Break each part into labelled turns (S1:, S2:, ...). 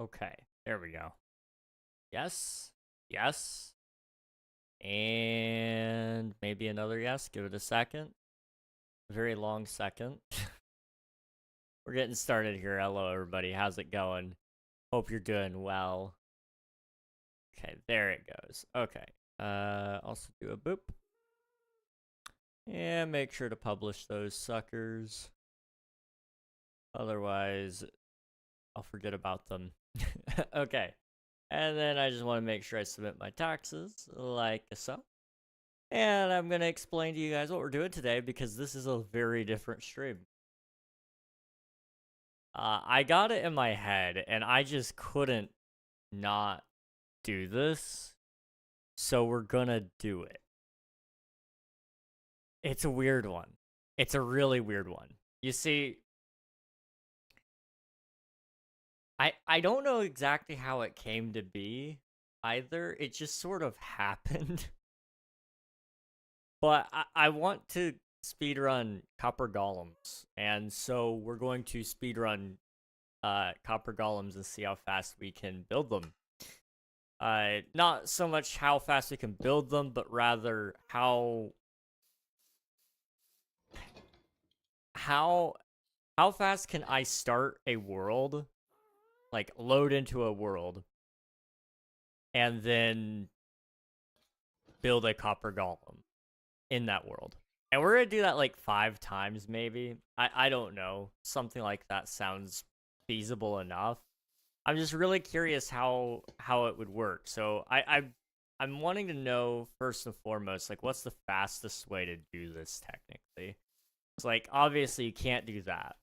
S1: Okay, there we go. Yes, yes, and maybe another yes. Give it a second. Very long second. We're getting started here. Hello, everybody. How's it going? Hope you're doing well. Okay, there it goes. Okay. Also do a boop. And make sure to publish those suckers. Otherwise, I'll forget about them. Okay. And then I just want to make sure I submit my taxes like so. And I'm going to explain to you guys what we're doing today because this is a very different stream. I got it in my head and I just couldn't not do this. So we're going to do it. It's a weird one. It's a really weird one. You see, I don't know exactly how it came to be either. It just sort of happened. But I want to speedrun copper golems. And so we're going to speedrun copper golems and see how fast we can build them. Not so much how fast we can build them, but rather how fast can I start a world, like load into a world, and then build a copper golem in that world. And we're gonna do that like 5 times maybe. I don't know. Something like that sounds feasible enough. I'm just really curious how it would work. So I'm wanting to know first and foremost, like, what's the fastest way to do this technically? It's like, obviously you can't do that.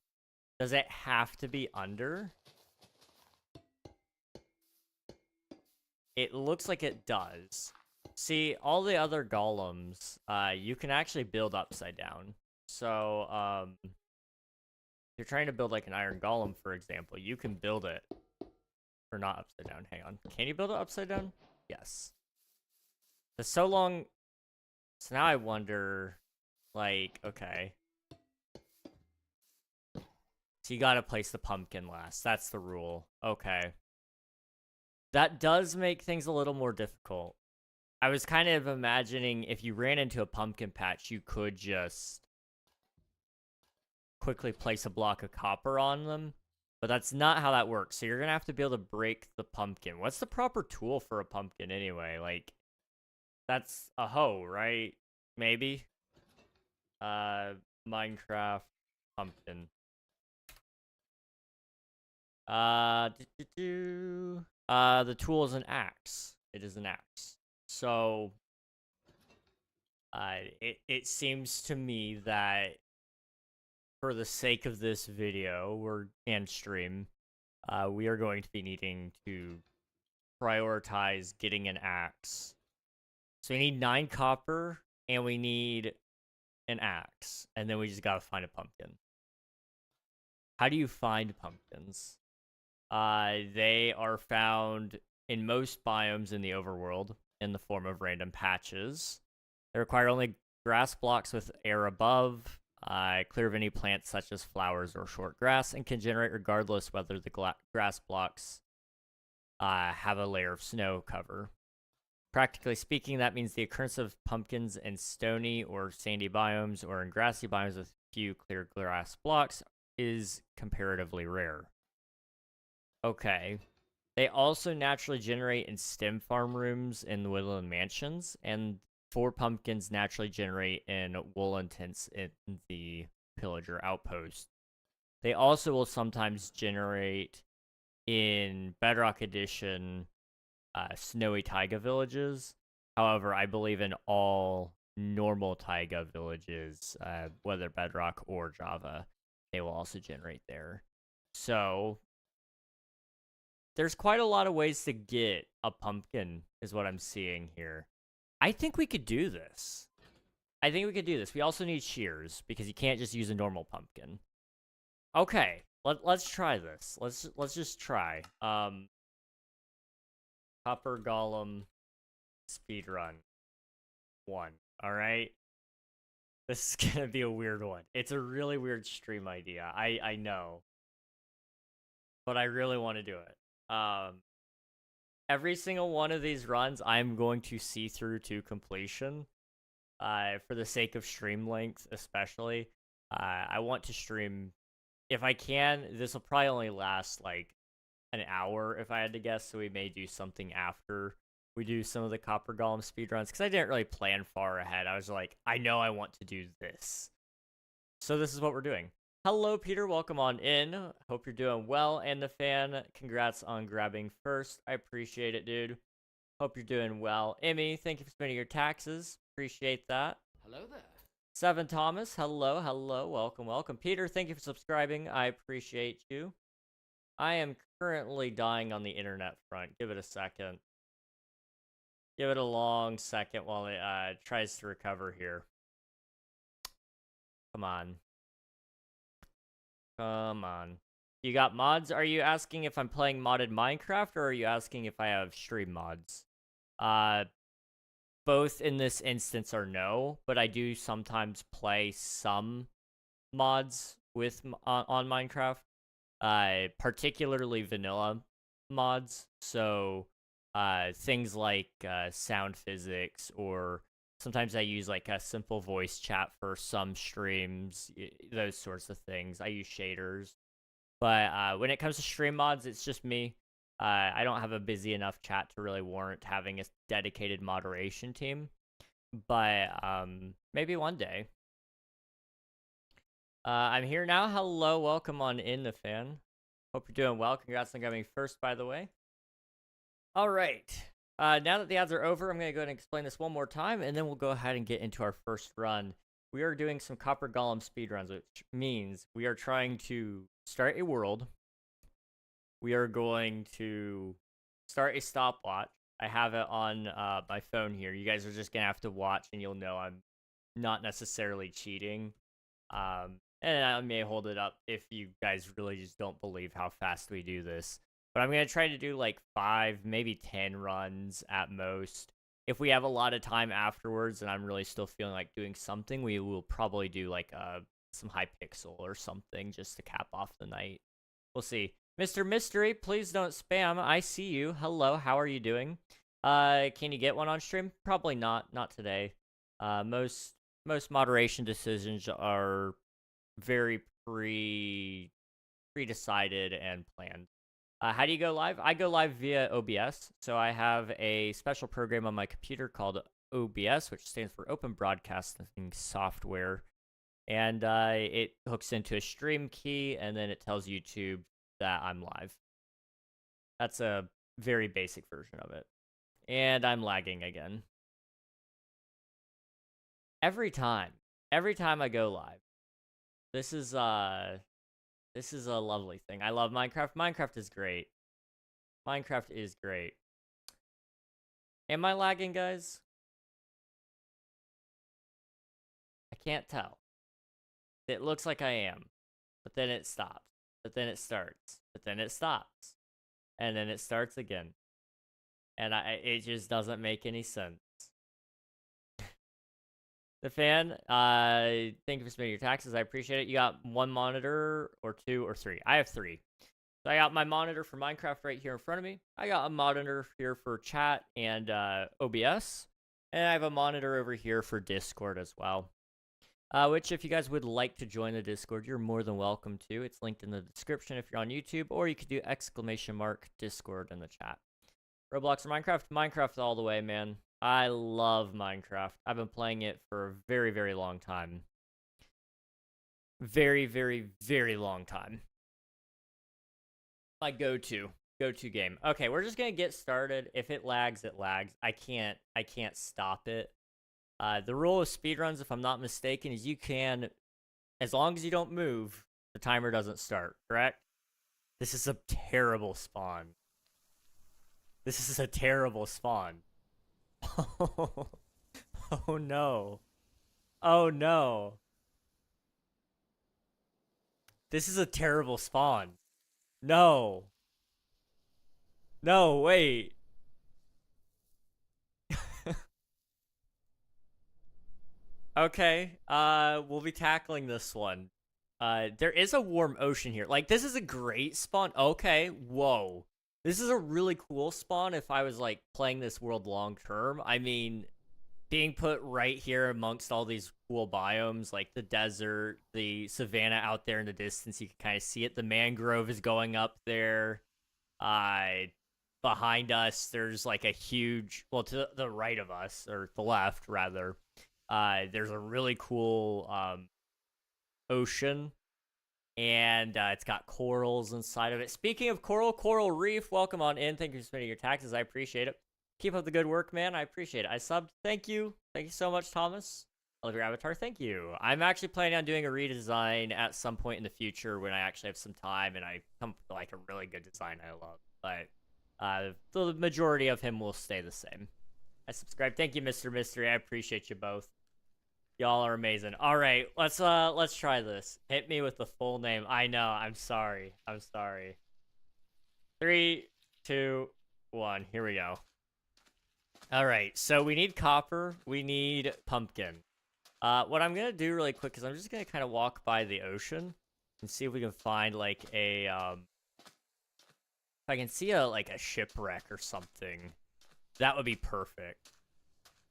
S1: Does it have to be under? It looks like it does. See, all the other golems, you can actually build upside down. So, if you're trying to build like an iron golem, for example, you can build it. Or not upside down, hang on. Can you build it upside down? Yes. It's so long. So now I wonder, like, okay. So you gotta place the pumpkin last. That's the rule. Okay. That does make things a little more difficult. I was kind of imagining if you ran into a pumpkin patch, you could just quickly place a block of copper on them. But that's not how that works. So you're going to have to be able to break the pumpkin. What's the proper tool for a pumpkin anyway? Like, that's a hoe, right? Maybe? Minecraft pumpkin. The tool is an axe. It is an axe. So, it seems to me that for the sake of this video and stream, we are going to be needing to prioritize getting an axe. So we need 9 copper, and we need an axe, and then we just gotta find a pumpkin. How do you find pumpkins? They are found in most biomes in the overworld in the form of random patches. They require only grass blocks with air above, clear of any plants such as flowers or short grass, and can generate regardless whether the grass blocks have a layer of snow cover. Practically speaking, that means the occurrence of pumpkins in stony or sandy biomes or in grassy biomes with few clear grass blocks is comparatively rare. Okay. They also naturally generate in stem farm rooms in the woodland mansions, and 4 pumpkins naturally generate in woolen tents in the pillager outpost. They also will sometimes generate in Bedrock Edition snowy taiga villages. However, I believe in all normal taiga villages, whether Bedrock or Java, they will also generate there. So there's quite a lot of ways to get a pumpkin, is what I'm seeing here. I think we could do this. We also need shears, because you can't just use a normal pumpkin. Okay, let's try this. Let's just try. Copper Golem speedrun 1. Alright? This is gonna be a weird one. It's a really weird stream idea. I know. But I really want to do it. Every single one of these runs, I'm going to see through to completion. For the sake of stream length, especially. I want to stream, if I can. This will probably only last like an hour if I had to guess, so we may do something after we do some of the Copper Golem speedruns, because I didn't really plan far ahead. I was like, I know I want to do this. So this is what we're doing. Hello, Peter. Welcome on in. Hope you're doing well. And the fan, congrats on grabbing first. I appreciate it, dude. Hope you're doing well. Emmy, thank you for spending your taxes. Appreciate that.
S2: Hello there.
S1: Seven Thomas, hello, hello. Welcome, welcome. Peter, thank you for subscribing. I appreciate you. I am currently dying on the internet front. Give it a second. Give it a long second while it tries to recover here. Come on. Come on. You got mods? Are you asking if I'm playing modded Minecraft, or are you asking if I have stream mods? Both in this instance are no, but I do sometimes play some mods with on Minecraft, particularly vanilla mods. So things like sound physics, or sometimes I use like a simple voice chat for some streams, those sorts of things. I use shaders. But when it comes to stream mods, it's just me. I don't have a busy enough chat to really warrant having a dedicated moderation team. But maybe one day. I'm here now. Hello, welcome on in, the fan. Hope you're doing well. Congrats on coming first, by the way. All right. Now that the ads are over, I'm going to go ahead and explain this one more time, and then we'll go ahead and get into our first run. We are doing some Copper Golem speedruns, which means we are trying to start a world. We are going to start a stopwatch. I have it on my phone here. You guys are just going to have to watch, and you'll know I'm not necessarily cheating. And I may hold it up if you guys really just don't believe how fast we do this. But I'm going to try to do like 5, maybe 10 runs at most. If we have a lot of time afterwards and I'm really still feeling like doing something, we will probably do like some Hypixel or something just to cap off the night. We'll see. Mr. Mystery, please don't spam. I see you. Hello, how are you doing? Can you get one on stream? Probably not. Not today. Most moderation decisions are very pre-decided and planned. How do you go live? I go live via OBS. So I have a special program on my computer called OBS, which stands for Open Broadcasting Software. And it hooks into a stream key, and then it tells YouTube that I'm live. That's a very basic version of it. And I'm lagging again. Every time I go live. This is a lovely thing. I love Minecraft. Minecraft is great. Minecraft is great. Am I lagging, guys? I can't tell. It looks like I am. But then it stops. But then it starts. But then it stops. And then it starts again. And it just doesn't make any sense. The fan, thank you for spending your taxes. I appreciate it. You got 1 monitor, or 2, or 3? I have 3. So I got my monitor for Minecraft right here in front of me. I got a monitor here for chat and OBS. And I have a monitor over here for Discord as well. Which, if you guys would like to join the Discord, you're more than welcome to. It's linked in the description if you're on YouTube, or you could do !Discord in the chat. Roblox or Minecraft? Minecraft all the way, man. I love Minecraft. I've been playing it for a very, very long time. Very, very, very long time. My go-to game. Okay, we're just gonna get started. If it lags, it lags. I can't stop it. The rule of speedruns, if I'm not mistaken, is you can, as long as you don't move, the timer doesn't start, correct? This is a terrible spawn. This is a terrible spawn. Oh, oh no. Oh no. This is a terrible spawn. No. No, wait. Okay, we'll be tackling this one. There is a warm ocean here. Like, this is a great spawn. Okay, whoa. This is a really cool spawn if I was, like, playing this world long term. I mean, being put right here amongst all these cool biomes, like the desert, the savanna out there in the distance, you can kind of see it. The mangrove is going up there. Behind us, there's like a huge, well, to the right of us, or the left, rather, there's a really cool ocean, and it's got corals inside of it. Speaking of coral reef, welcome on in. Thank you for spending your taxes. I appreciate it. Keep up the good work, man. I appreciate it. I subbed. Thank you. Thank you so much, Thomas. I love your avatar. Thank you. I'm actually planning on doing a redesign at some point in the future when I actually have some time and I come up with like a really good design I love. But the majority of him will stay the same. I subscribe. Thank you, Mr. Mystery. I appreciate you both. Y'all are amazing. All right, let's try this. Hit me with the full name. I know. I'm sorry. I'm sorry. 3, 2, 1. Here we go. All right, so we need copper. We need pumpkin. What I'm gonna do really quick is I'm just gonna kind of walk by the ocean and see if we can find like a if I can see like a shipwreck or something. That would be perfect.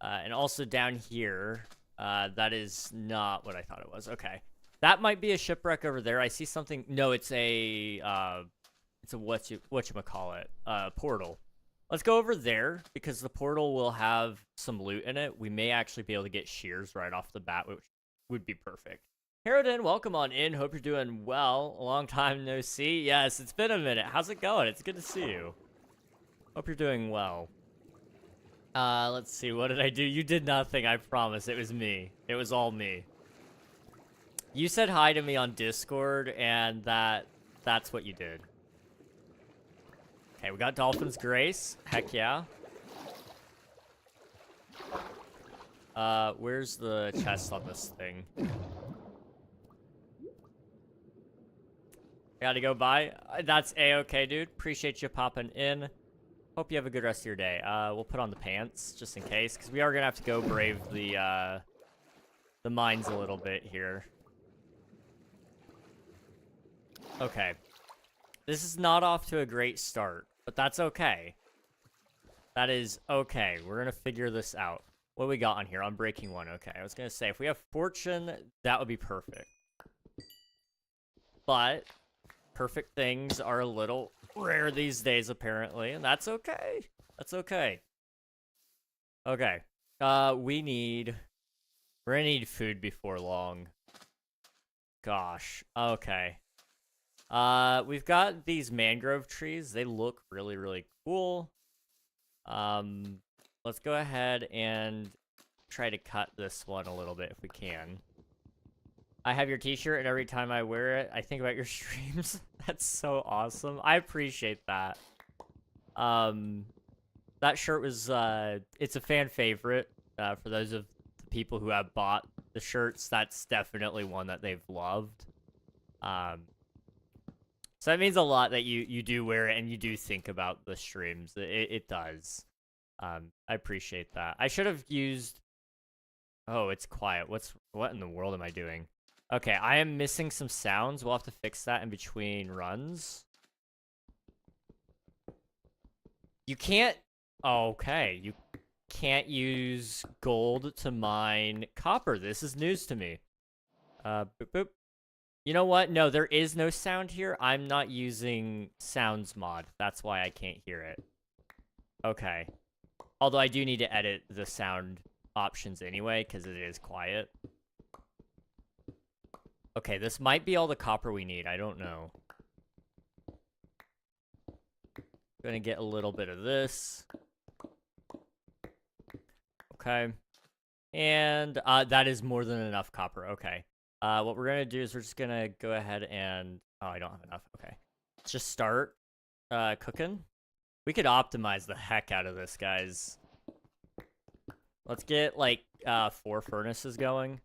S1: And also down here, that is not what I thought it was. Okay, that might be a shipwreck over there. I see something. No, it's a whatchamacallit, portal. Let's go over there, because the portal will have some loot in it. We may actually be able to get shears right off the bat, which would be perfect. Harrodin, welcome on in. Hope you're doing well. A long time no see. Yes, it's been a minute. How's it going? It's good to see you. Hope you're doing well. Let's see. What did I do? You did nothing, I promise. It was me. It was all me. You said hi to me on Discord, and that's what you did. Okay, we got Dolphin's Grace. Heck yeah. Where's the chest on this thing? Gotta go by. That's a-okay, dude. Appreciate you popping in. Hope you have a good rest of your day. We'll put on the pants, just in case, because we are gonna have to go brave the mines a little bit here. Okay. This is not off to a great start, but that's okay. That is okay. We're going to figure this out. What do we got on here? Unbreaking 1. Okay, I was going to say, if we have fortune, that would be perfect. But perfect things are a little rare these days, apparently, and that's okay. That's okay. Okay. We're going to need food before long. Gosh. Okay. We've got these mangrove trees. They look really, really cool. Let's go ahead and try to cut this one a little bit if we can. I have your t-shirt, and every time I wear it, I think about your streams. That's so awesome. I appreciate that. That shirt was, it's a fan favorite. For those of the people who have bought the shirts, that's definitely one that they've loved. So that means a lot that you do wear it and you do think about the streams. It does. I appreciate that. I should have used... Oh, it's quiet. What in the world am I doing? Okay, I am missing some sounds. We'll have to fix that in between runs. You can't... Oh, okay, you can't use gold to mine copper. This is news to me. Boop, boop. You know what? No, there is no sound here. I'm not using sounds mod. That's why I can't hear it. Okay. Although I do need to edit the sound options anyway, because it is quiet. Okay, this might be all the copper we need. I don't know. Gonna get a little bit of this. Okay. And that is more than enough copper. Okay. What we're gonna do is we're just gonna go ahead and... Oh, I don't have enough. Okay. Let's just start cooking. We could optimize the heck out of this, guys. Let's get, like, 4 furnaces going.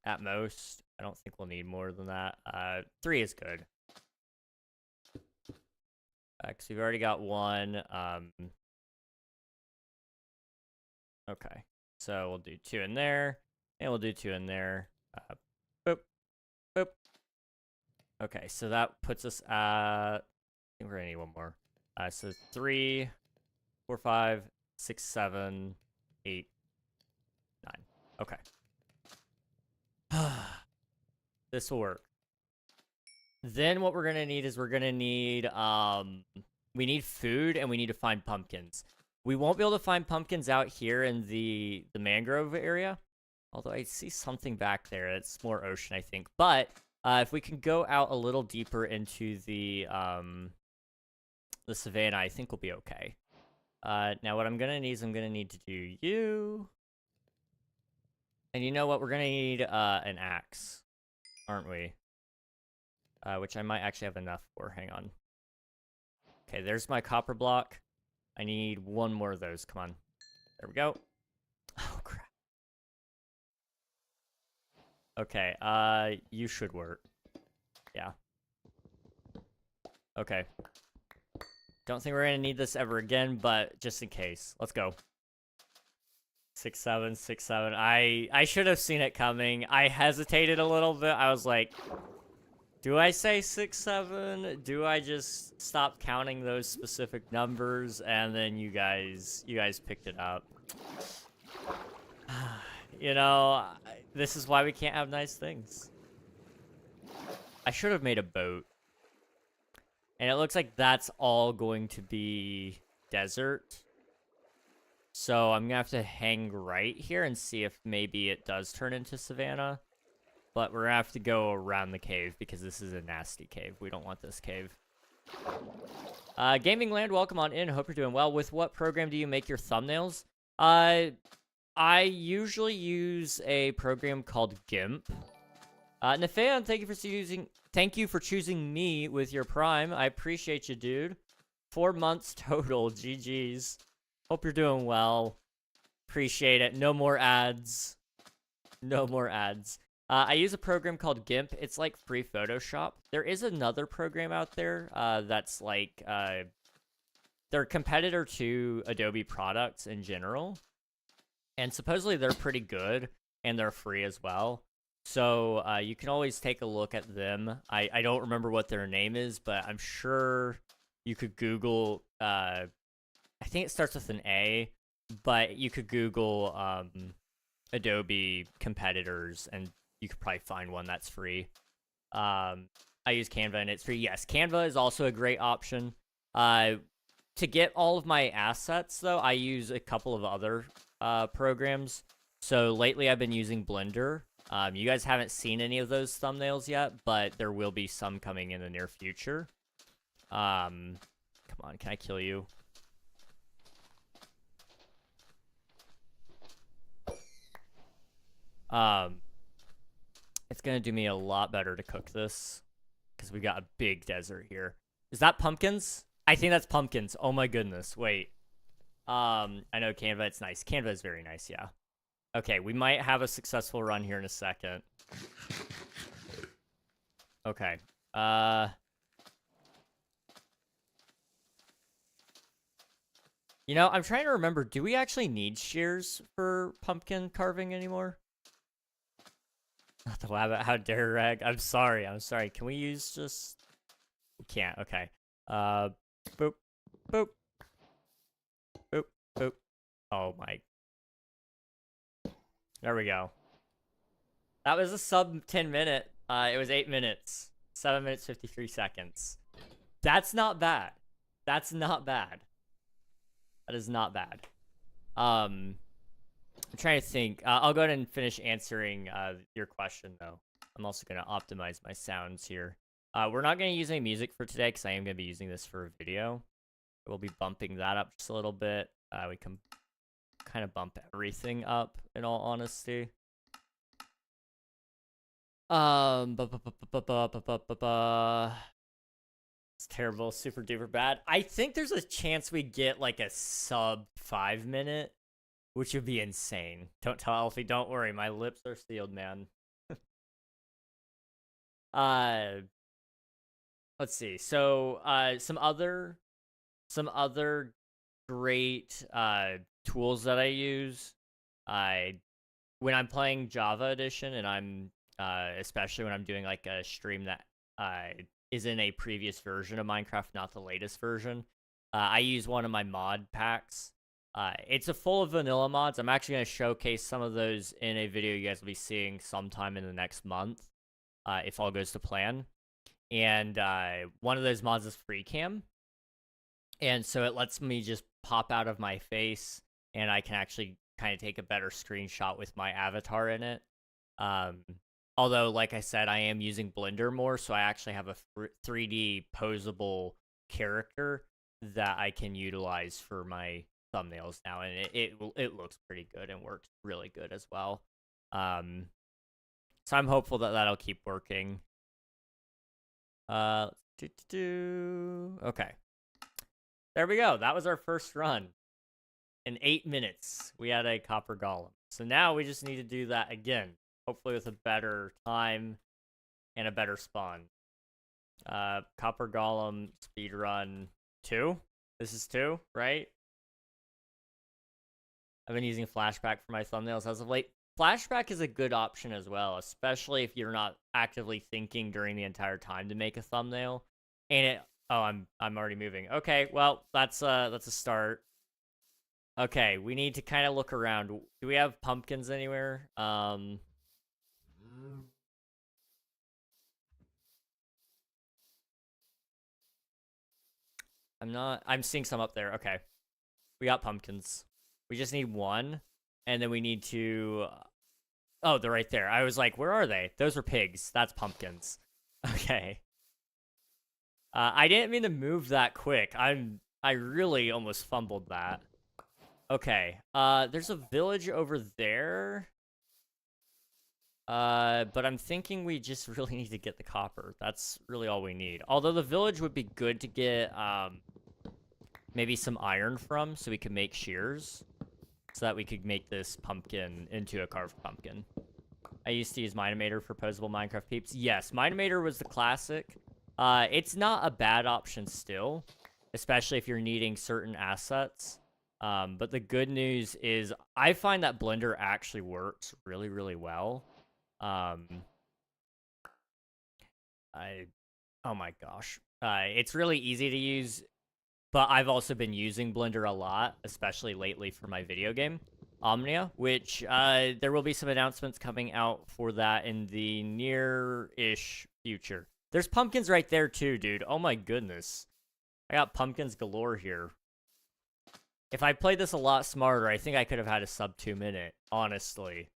S1: At most. I don't think we'll need more than that. 3 is good. Because we've already got 1. Okay. So we'll do 2 in there. And we'll do 2 in there. Boop. Boop. Okay, so that puts us at, I think we're gonna need one more. So 3, 4, 5, 6, 7, 8, 9. Okay. This will work. Then what we're gonna need is we need food and we need to find pumpkins. We won't be able to find pumpkins out here in the mangrove area. Although I see something back there. It's more ocean, I think. But if we can go out a little deeper into the savannah, I think we'll be okay. Now what I'm gonna need is I'm gonna need to do you. And you know what? We're gonna need an axe, aren't we? Which I might actually have enough for. Hang on. Okay, there's my copper block. I need one more of those. Come on. There we go. Oh, crap. Okay, you should work. Yeah. Okay. Don't think we're gonna need this ever again, but just in case. Let's go. 6, 7, 6, 7. I should have seen it coming. I hesitated a little bit. I was like, do I say 6, 7? Do I just stop counting those specific numbers? And then you guys picked it up. You know, this is why we can't have nice things. I should have made a boat. And it looks like that's all going to be desert. So I'm going to have to hang right here and see if maybe it does turn into savannah. But we're going to have to go around the cave because this is a nasty cave. We don't want this cave. Gaming Land, welcome on in. Hope you're doing well. With what program do you make your thumbnails? I usually use a program called GIMP. Nafan, thank you for choosing me with your Prime. I appreciate you, dude. 4 months total. GG's. Hope you're doing well. Appreciate it. No more ads. No more ads. I use a program called GIMP. It's like free Photoshop. There is another program out there that's like they're a competitor to Adobe products in general. And supposedly they're pretty good, and they're free as well. So you can always take a look at them. I don't remember what their name is, but I'm sure you could Google, I think it starts with an A, but you could Google Adobe competitors, and you could probably find one that's free. I use Canva, and it's free. Yes, Canva is also a great option. To get all of my assets, though, I use a couple of other programs. So lately I've been using Blender. You guys haven't seen any of those thumbnails yet, but there will be some coming in the near future. Come on, can I kill you? It's gonna do me a lot better to cook this because we got a big desert here. Is that pumpkins? I think that's pumpkins. Oh my goodness. Wait. I know Canva, it's nice. Canva is very nice, yeah. Okay, we might have a successful run here in a second. Okay. You know, I'm trying to remember, do we actually need shears for pumpkin carving anymore? Not the lab, how dare Reg? I'm sorry. Can we use just... We can't, okay. Boop, boop. Boop, boop. Oh my. There we go. That was a sub 10 minute. It was 8 minutes. 7 minutes, 53 seconds. That's not bad. That's not bad. That is not bad. I'm trying to think. I'll go ahead and finish answering your question, though. I'm also going to optimize my sounds here. We're not going to use any music for today because I am going to be using this for a video. We'll be bumping that up just a little bit. We can kind of bump everything up, in all honesty. It's terrible, super duper bad. I think there's a chance we get like a sub 5 minute, which would be insane. Don't tell Alfie, don't worry, my lips are sealed, man. Let's see. So, some other great tools that I use. When I'm playing Java Edition, and I'm especially when I'm doing like a stream that is in a previous version of Minecraft, not the latest version. I use one of my mod packs. It's a full of vanilla mods. I'm actually going to showcase some of those in a video you guys will be seeing sometime in the next month, if all goes to plan. And one of those mods is free cam. And so it lets me just pop out of my face, and I can actually kind of take a better screenshot with my avatar in it. Although, like I said, I am using Blender more, so I actually have a 3D posable character that I can utilize for my thumbnails now, and it looks pretty good and works really good as well. So I'm hopeful that that'll keep working. Okay. There we go. That was our first run. In 8 minutes, we had a copper golem. So now we just need to do that again, hopefully with a better time and a better spawn. Copper golem speedrun 2. This is 2, right? I've been using flashback for my thumbnails as of late. Flashback is a good option as well, especially if you're not actively thinking during the entire time to make a thumbnail. And it, oh, I'm already moving. Okay, well, that's a start. Okay, we need to kind of look around. Do we have pumpkins anywhere? I'm seeing some up there. Okay. We got pumpkins. We just need one, and then we need to... Oh, they're right there. I was like, where are they? Those are pigs. That's pumpkins. Okay. I didn't mean to move that quick. I really almost fumbled that. Okay. There's a village over there. But I'm thinking we just really need to get the copper. That's really all we need. Although the village would be good to get, maybe some iron from, so we could make shears. So that we could make this pumpkin into a carved pumpkin. I used to use Minimator for posable Minecraft peeps. Yes, Minimator was the classic. It's not a bad option still, especially if you're needing certain assets. But the good news is I find that Blender actually works really, really well. Oh my gosh. It's really easy to use, but I've also been using Blender a lot, especially lately for my video game, Omnia, which there will be some announcements coming out for that in the near-ish future. There's pumpkins right there too, dude. Oh my goodness. I got pumpkins galore here. If I played this a lot smarter, I think I could have had a sub 2 minute, honestly.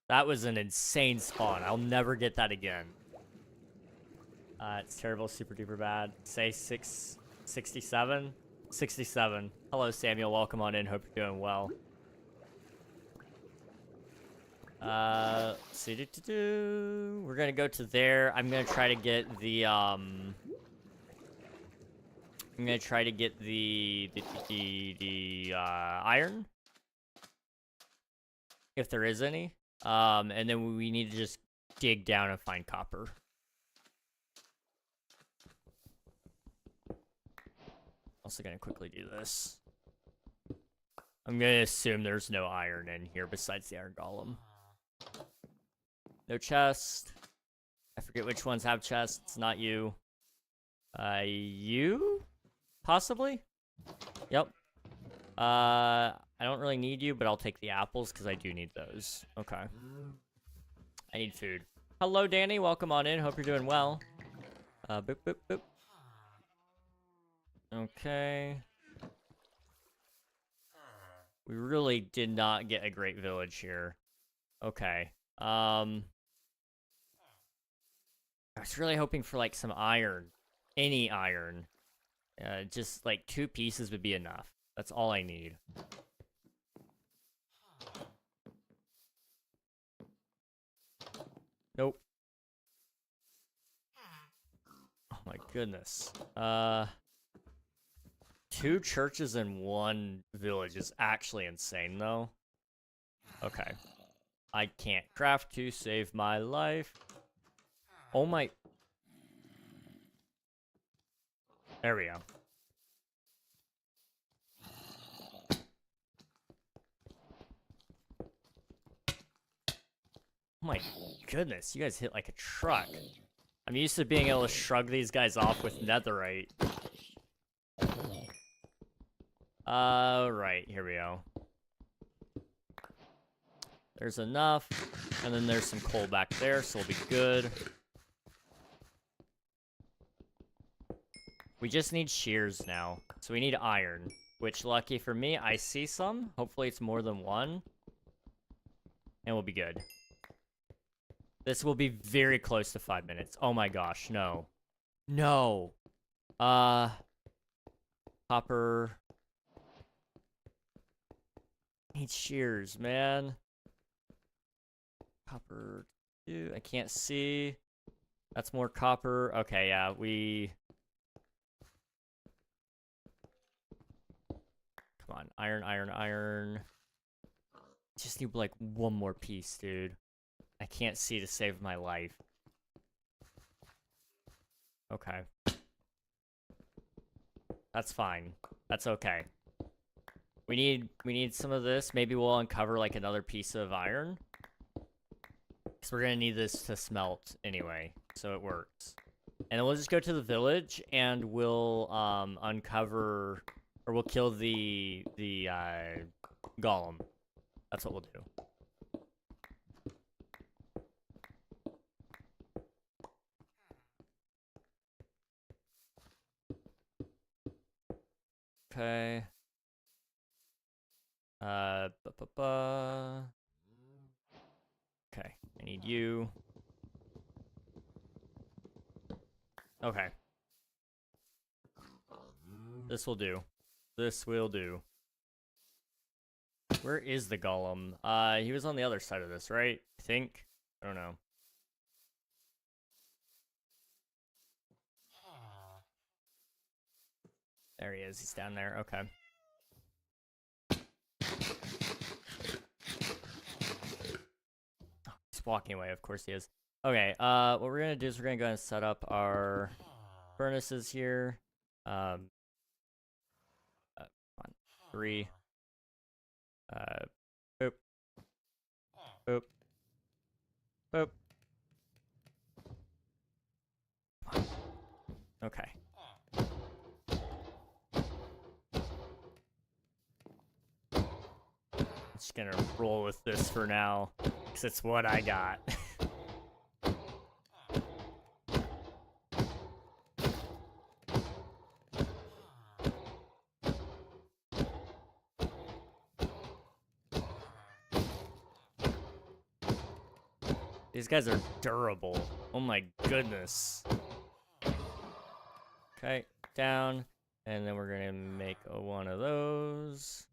S1: That was an insane spawn. I'll never get that again. It's terrible, super duper bad. Say 67? 67. Hello, Samuel. Welcome on in. Hope you're doing well. We're gonna go to there. I'm gonna try to get the, I'm gonna try to get the iron. If there is any. And then we need to just dig down and find copper. Also gonna quickly do this. I'm gonna assume there's no iron in here besides the iron golem. No chest. I forget which ones have chests. Not you. You? Possibly? Yep. I don't really need you, but I'll take the apples because I do need those. Okay. I need food. Hello, Danny. Welcome on in. Hope you're doing well. Boop, boop, boop. Okay. We really did not get a great village here. Okay. I was really hoping for, like, some iron. Any iron. Just, like, 2 pieces would be enough. That's all I need. Nope. Oh my goodness. 2 churches in 1 village is actually insane, though. Okay. I can't craft to save my life. Oh my... There we go. Oh my goodness, you guys hit like a truck. I'm used to being able to shrug these guys off with netherite. Right, here we go. There's enough, and then there's some coal back there, so we'll be good. We just need shears now, so we need iron, which, lucky for me, I see some. Hopefully it's more than one, and we'll be good. This will be very close to 5 minutes. Oh my gosh, no. No! Copper... Need shears, man. Copper 2, I can't see. That's more copper. Okay, yeah, we... Come on, iron, iron, iron. Just need, like, one more piece, dude. I can't see to save my life. Okay. That's fine. That's okay. We need some of this. Maybe we'll uncover, like, another piece of iron. Because we're gonna need this to smelt anyway, so it works. And then we'll just go to the village, and we'll, uncover... Or we'll kill the golem. That's what we'll do. Okay. Okay, I need you. Okay. This will do. This will do. Where is the golem? He was on the other side of this, right? I think. I don't know. There he is. He's down there. Okay. Oh, he's walking away. Of course he is. Okay. What we're gonna do is we're gonna go ahead and set up our furnaces here. Come on. 3. Boop. Boop. Boop. Okay. Just gonna roll with this for now, because it's what I got. These guys are durable. Oh my goodness. Okay, down. And then we're gonna make one of those.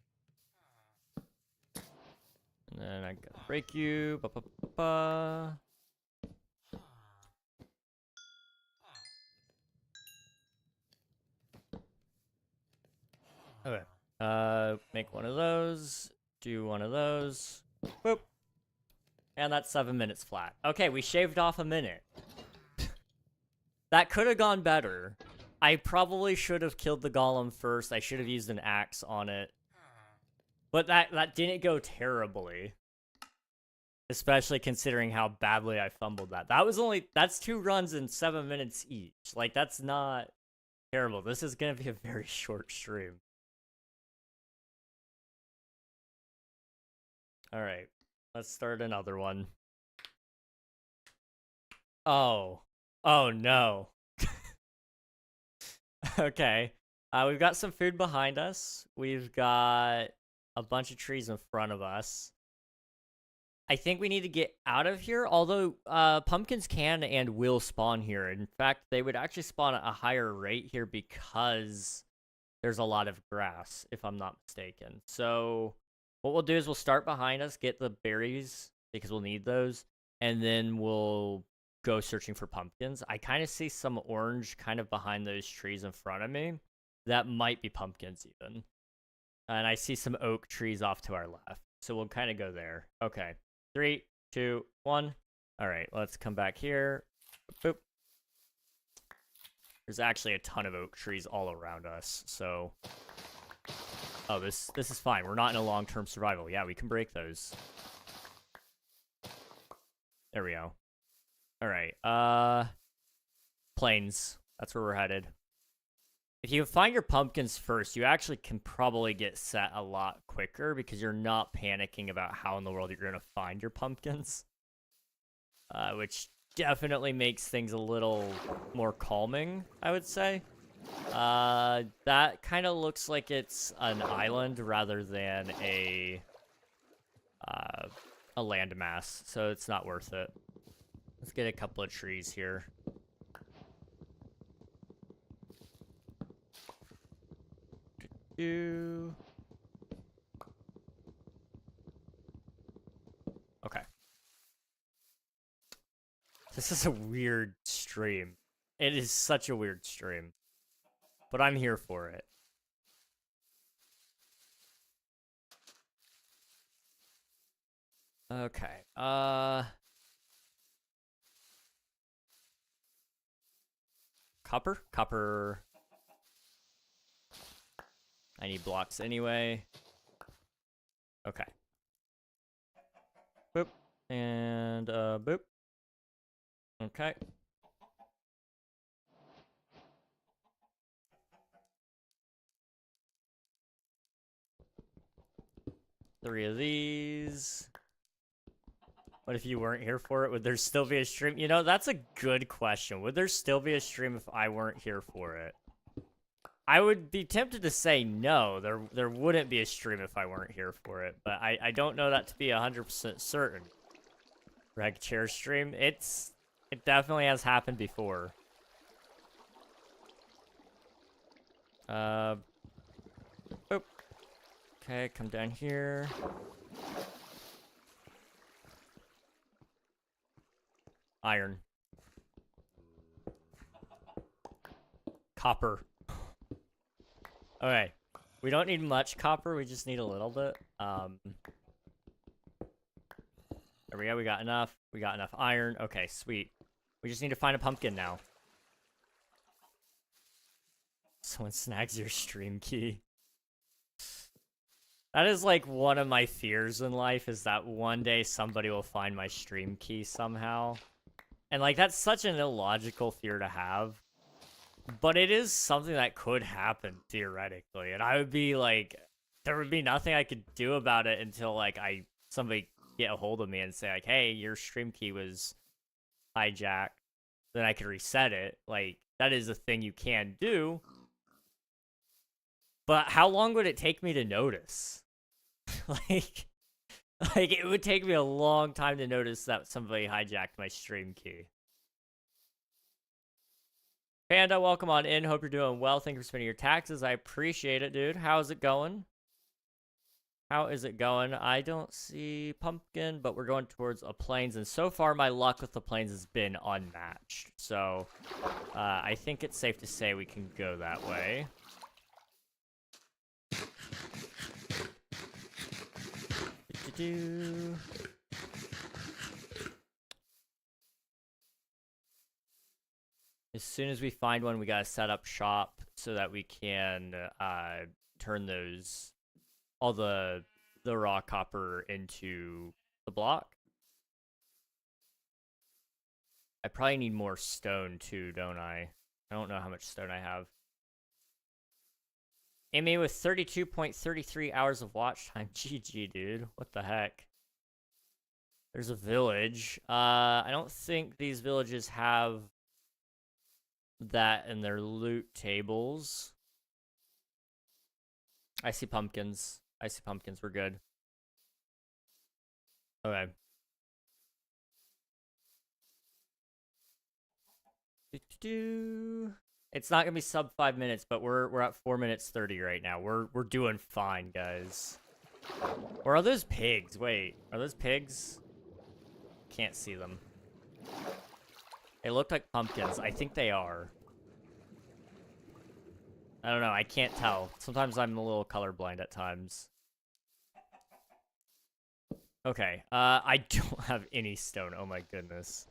S1: And then I gotta break you. Ba, ba, ba, ba. Okay. Make one of those. Do one of those. Boop. And that's 7 minutes flat. Okay, we shaved off a minute. That could have gone better. I probably should have killed the golem first. I should have used an axe on it. But that didn't go terribly. Especially considering how badly I fumbled that. That's 2 runs in 7 minutes each. Like, that's not terrible. This is gonna be a very short stream. Alright. Let's start another one. Oh. Oh no. Okay. We've got some food behind us. We've got a bunch of trees in front of us. I think we need to get out of here, although pumpkins can and will spawn here. In fact, they would actually spawn at a higher rate here because there's a lot of grass, if I'm not mistaken. So what we'll do is we'll start behind us, get the berries, because we'll need those, and then we'll go searching for pumpkins. I kind of see some orange kind of behind those trees in front of me. That might be pumpkins even. And I see some oak trees off to our left. So we'll kind of go there. Okay. 3, 2, 1. All right, let's come back here. Boop. There's actually a ton of oak trees all around us, so... Oh, this is fine. We're not in a long-term survival. Yeah, we can break those. There we go. All right. Plains. That's where we're headed. If you find your pumpkins first, you actually can probably get set a lot quicker because you're not panicking about how in the world you're going to find your pumpkins. Which definitely makes things a little more calming, I would say. That kind of looks like it's an island rather than a landmass, so it's not worth it. Let's get a couple of trees here. Okay. This is a weird stream. It is such a weird stream. But I'm here for it. Okay. Copper? Copper. I need blocks anyway. Okay. Boop. And, boop. Okay. Three of these. What if you weren't here for it? Would there still be a stream? You know, that's a good question. Would there still be a stream if I weren't here for it? I would be tempted to say no. There wouldn't be a stream if I weren't here for it, but I don't know that to be 100% certain. Reg chair stream. It definitely has happened before. Boop. Okay, come down here. Iron. Copper. Okay. We don't need much copper, we just need a little bit. There we go, we got enough. We got enough iron. Okay, sweet. We just need to find a pumpkin now. Someone snags your stream key. That is like one of my fears in life, is that one day somebody will find my stream key somehow. And like, that's such an illogical fear to have. But it is something that could happen, theoretically. And I would be like, there would be nothing I could do about it until like somebody get a hold of me and say like, hey, your stream key was hijacked. Then I could reset it. Like, that is a thing you can do. But how long would it take me to notice? like it would take me a long time to notice that somebody hijacked my stream key. Panda, welcome on in. Hope you're doing well. Thank you for spending your taxes. I appreciate it, dude. How's it going? How is it going? I don't see pumpkin, but we're going towards a plains, and so far my luck with the plains has been unmatched. So I think it's safe to say we can go that way. As soon as we find one, we gotta set up shop so that we can turn all the raw copper into the block. I probably need more stone too, don't I? I don't know how much stone I have. Amy with 32.33 hours of watch time. GG, dude. What the heck? There's a village. I don't think these villages have that in their loot tables. I see pumpkins. I see pumpkins. We're good. Okay. It's not gonna be sub 5 minutes, but we're at 4 minutes 30 right now. We're doing fine, guys. Or are those pigs? Wait, are those pigs? Can't see them. They look like pumpkins. I think they are. I don't know. I can't tell. Sometimes I'm a little colorblind at times. Okay. I don't have any stone. Oh my goodness.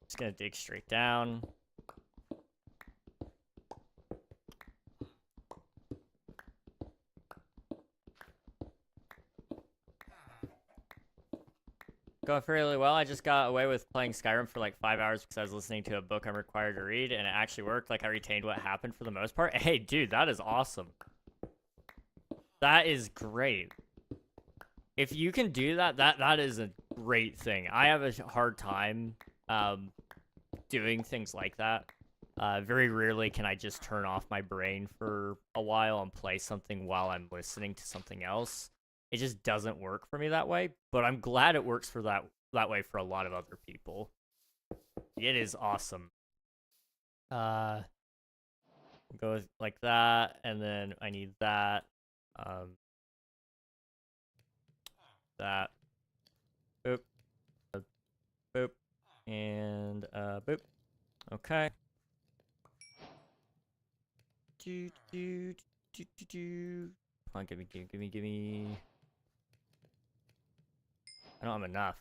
S1: Just gonna dig straight down. Going fairly well. I just got away with playing Skyrim for like 5 hours because I was listening to a book I'm required to read, and it actually worked. Like, I retained what happened for the most part. Hey, dude, that is awesome. That is great. If you can do that, that is a great thing. I have a hard time doing things like that. Very rarely can I just turn off my brain for a while and play something while I'm listening to something else. It just doesn't work for me that way, but I'm glad it works for that way for a lot of other people. It is awesome. Go with like that, and then I need that. That. Boop. Boop. And boop. Okay. Come on, gimme. I don't have enough.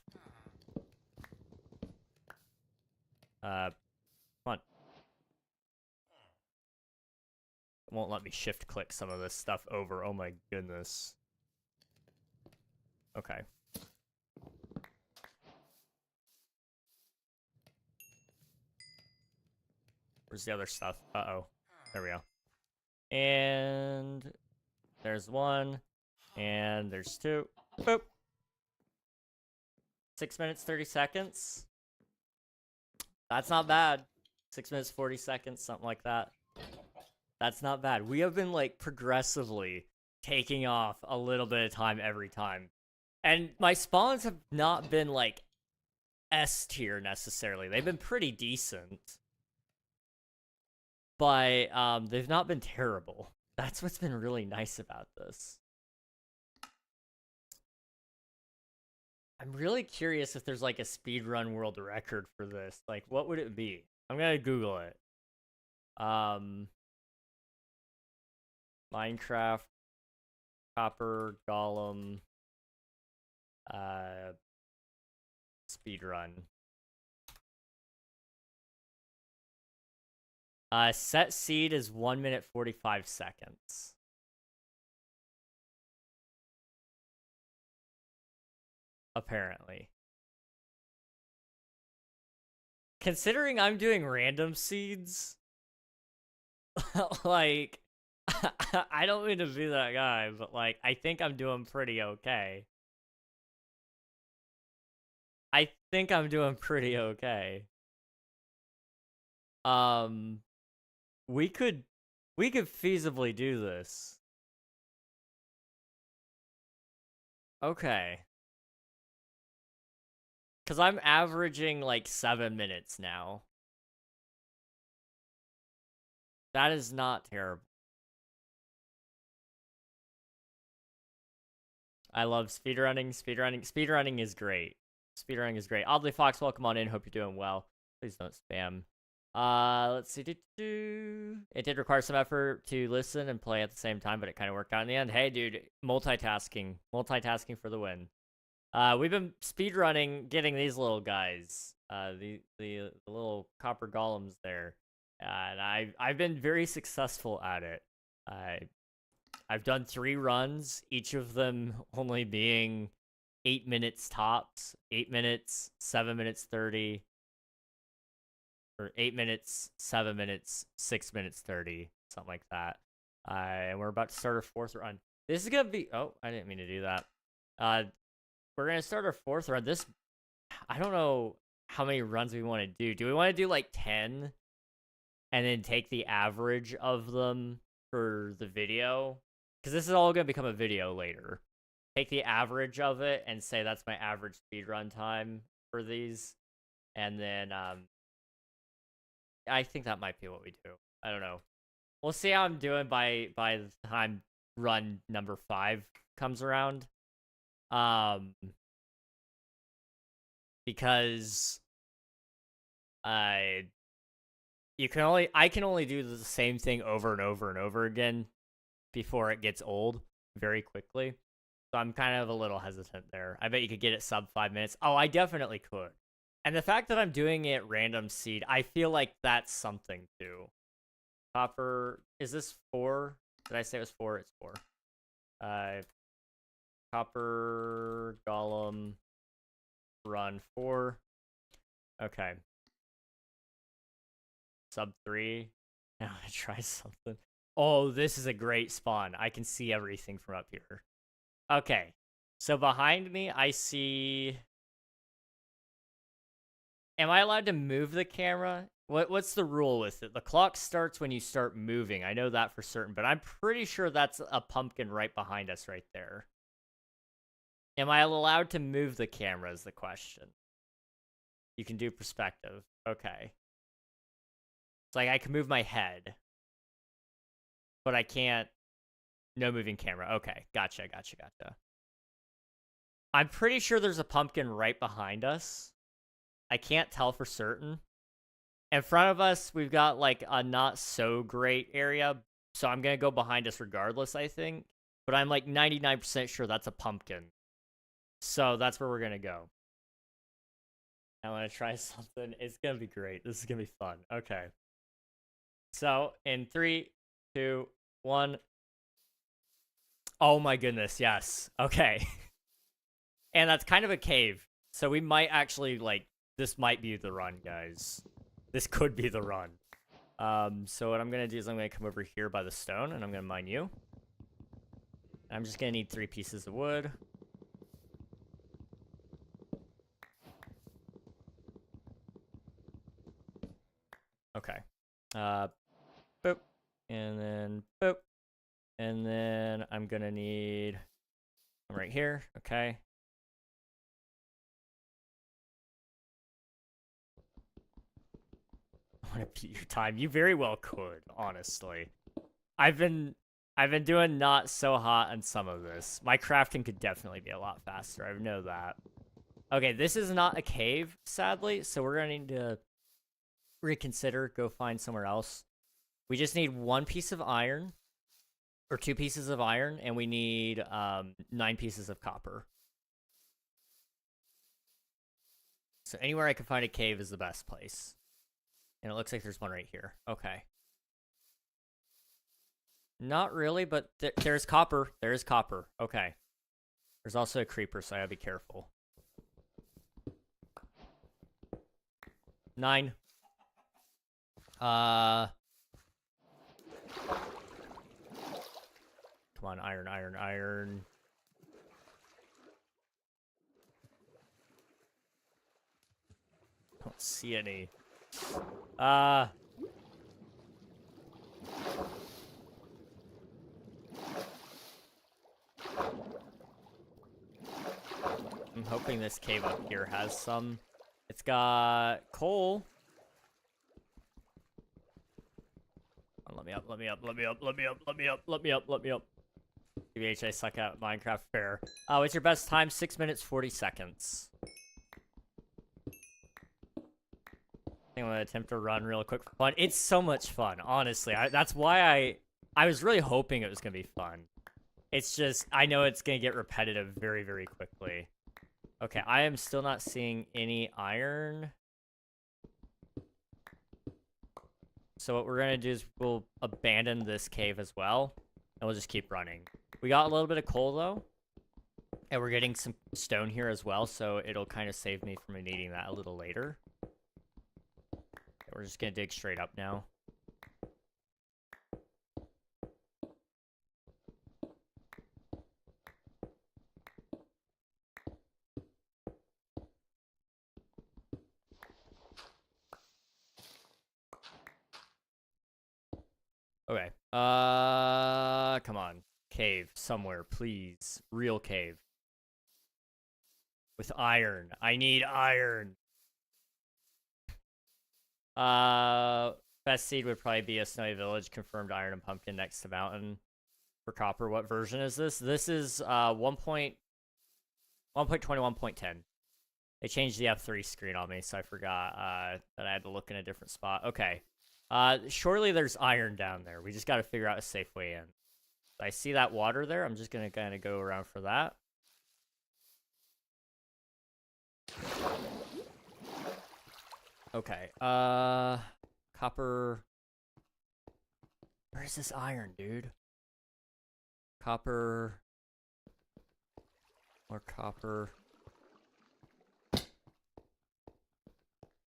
S1: Come on. It won't let me shift click some of this stuff over. Oh my goodness. Okay. Where's the other stuff? Uh-oh. There we go. And there's one. And there's two. Boop. 6 minutes, 30 seconds. That's not bad. 6 minutes, 40 seconds, something like that. That's not bad. We have been, like, progressively taking off a little bit of time every time. And my spawns have not been, like, S tier necessarily. They've been pretty decent. But they've not been terrible. That's what's been really nice about this. I'm really curious if there's like a speedrun world record for this. Like, what would it be? I'm gonna Google it. Minecraft Copper Golem speedrun. Set seed is 1 minute 45 seconds. Apparently. Considering I'm doing random seeds, like, I don't mean to be that guy, but, like, I think I'm doing pretty okay. I think I'm doing pretty okay. We could feasibly do this. Okay. Because I'm averaging, like, 7 minutes now. That is not terrible. I love speedrunning. Speedrunning is great. Speedrunning is great. Oddly Fox, welcome on in. Hope you're doing well. Please don't spam. Let's see. It did require some effort to listen and play at the same time, but it kind of worked out in the end. Hey, dude, multitasking for the win. We've been speedrunning, getting these little guys, the little copper golems there, and I've been very successful at it. I've done 3 runs, each of them only being 8 minutes tops. 8 minutes, 7 minutes 30, or 8 minutes, 7 minutes, 6 minutes 30, something like that. And we're about to start our 4th run. This is gonna be. Oh, I didn't mean to do that. We're gonna start our 4th run. This, I don't know how many runs we want to do. Do we want to do like 10, and then take the average of them for the video? Because this is all gonna become a video later. Take the average of it and say that's my average speedrun time for these, and then I think that might be what we do. I don't know. We'll see how I'm doing by the time run number 5 comes around. Because I can only do the same thing over and over and over again before it gets old very quickly. So I'm kind of a little hesitant there. I bet you could get it sub 5 minutes. Oh, I definitely could. And the fact that I'm doing it random seed, I feel like that's something too. Copper, is this 4? Did I say it was 4? It's 4. Copper golem run 4. Okay. Sub 3. Now I'm gonna try something. Oh, this is a great spawn. I can see everything from up here. Okay. So behind me, I see... Am I allowed to move the camera? What's the rule with it? The clock starts when you start moving. I know that for certain, but I'm pretty sure that's a pumpkin right behind us right there. Am I allowed to move the camera is the question. You can do perspective. Okay. It's like I can move my head, but I can't. No moving camera. Okay. Gotcha. I'm pretty sure there's a pumpkin right behind us. I can't tell for certain. In front of us, we've got like a not so great area, so I'm going to go behind us regardless, I think. But I'm like 99% sure that's a pumpkin. So that's where we're going to go. I want to try something. It's going to be great. This is going to be fun. Okay. So in 3, 2, 1. Oh my goodness, yes. Okay. And that's kind of a cave. So we might actually, like, this might be the run, guys. This could be the run. So what I'm going to do is I'm going to come over here by the stone, and I'm going to mine you. I'm just going to need 3 pieces of wood. Okay. Boop. And then boop. And then I'm going to need... I'm right here. Okay. I want to beat your time. You very well could, honestly. I've been doing not so hot on some of this. My crafting could definitely be a lot faster. I know that. Okay, this is not a cave, sadly, so we're gonna need to reconsider, go find somewhere else. We just need 1 piece of iron, or 2 pieces of iron, and we need 9 pieces of copper. So anywhere I can find a cave is the best place. And it looks like there's one right here. Okay. Not really, but there's copper. There is copper. Okay. There's also a creeper, so I gotta be careful. 9. Come on, iron, iron, iron. Don't see any. I'm hoping this cave up here has some. It's got coal. Let me up, let me up, let me up, let me up, let me up, let me up, let me up. TBH, I suck at Minecraft fair. What's your best time? 6 minutes, 40 seconds. I'm gonna attempt to run real quick for fun. It's so much fun, honestly. That's why I was really hoping it was gonna be fun. It's just, I know it's gonna get repetitive very, very quickly. Okay, I am still not seeing any iron. So what we're gonna do is we'll abandon this cave as well, and we'll just keep running. We got a little bit of coal, though, and we're getting some stone here as well, so it'll kind of save me from needing that a little later. We're just gonna dig straight up now. Okay. Come on. Cave somewhere, please. Real cave. With iron. I need iron. Best seed would probably be a snowy village, confirmed iron and pumpkin next to mountain. For copper, what version is this? This is 1.21.10. They changed the F3 screen on me, so I forgot that I had to look in a different spot. Okay. Surely there's iron down there. We just got to figure out a safe way in. I see that water there. I'm just going to kind of go around for that. Okay. Copper. Where is this iron, dude? Copper. More copper.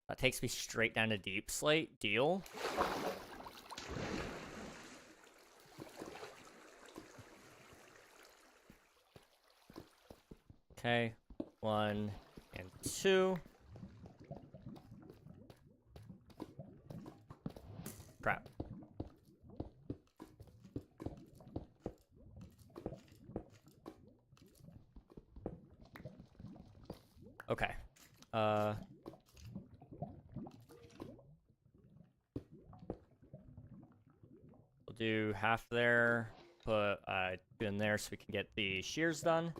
S1: That takes me straight down to deep slate. Deal. Okay. 1 and 2. Crap. Okay. We'll do half there. Put 2 in there so we can get the shears done.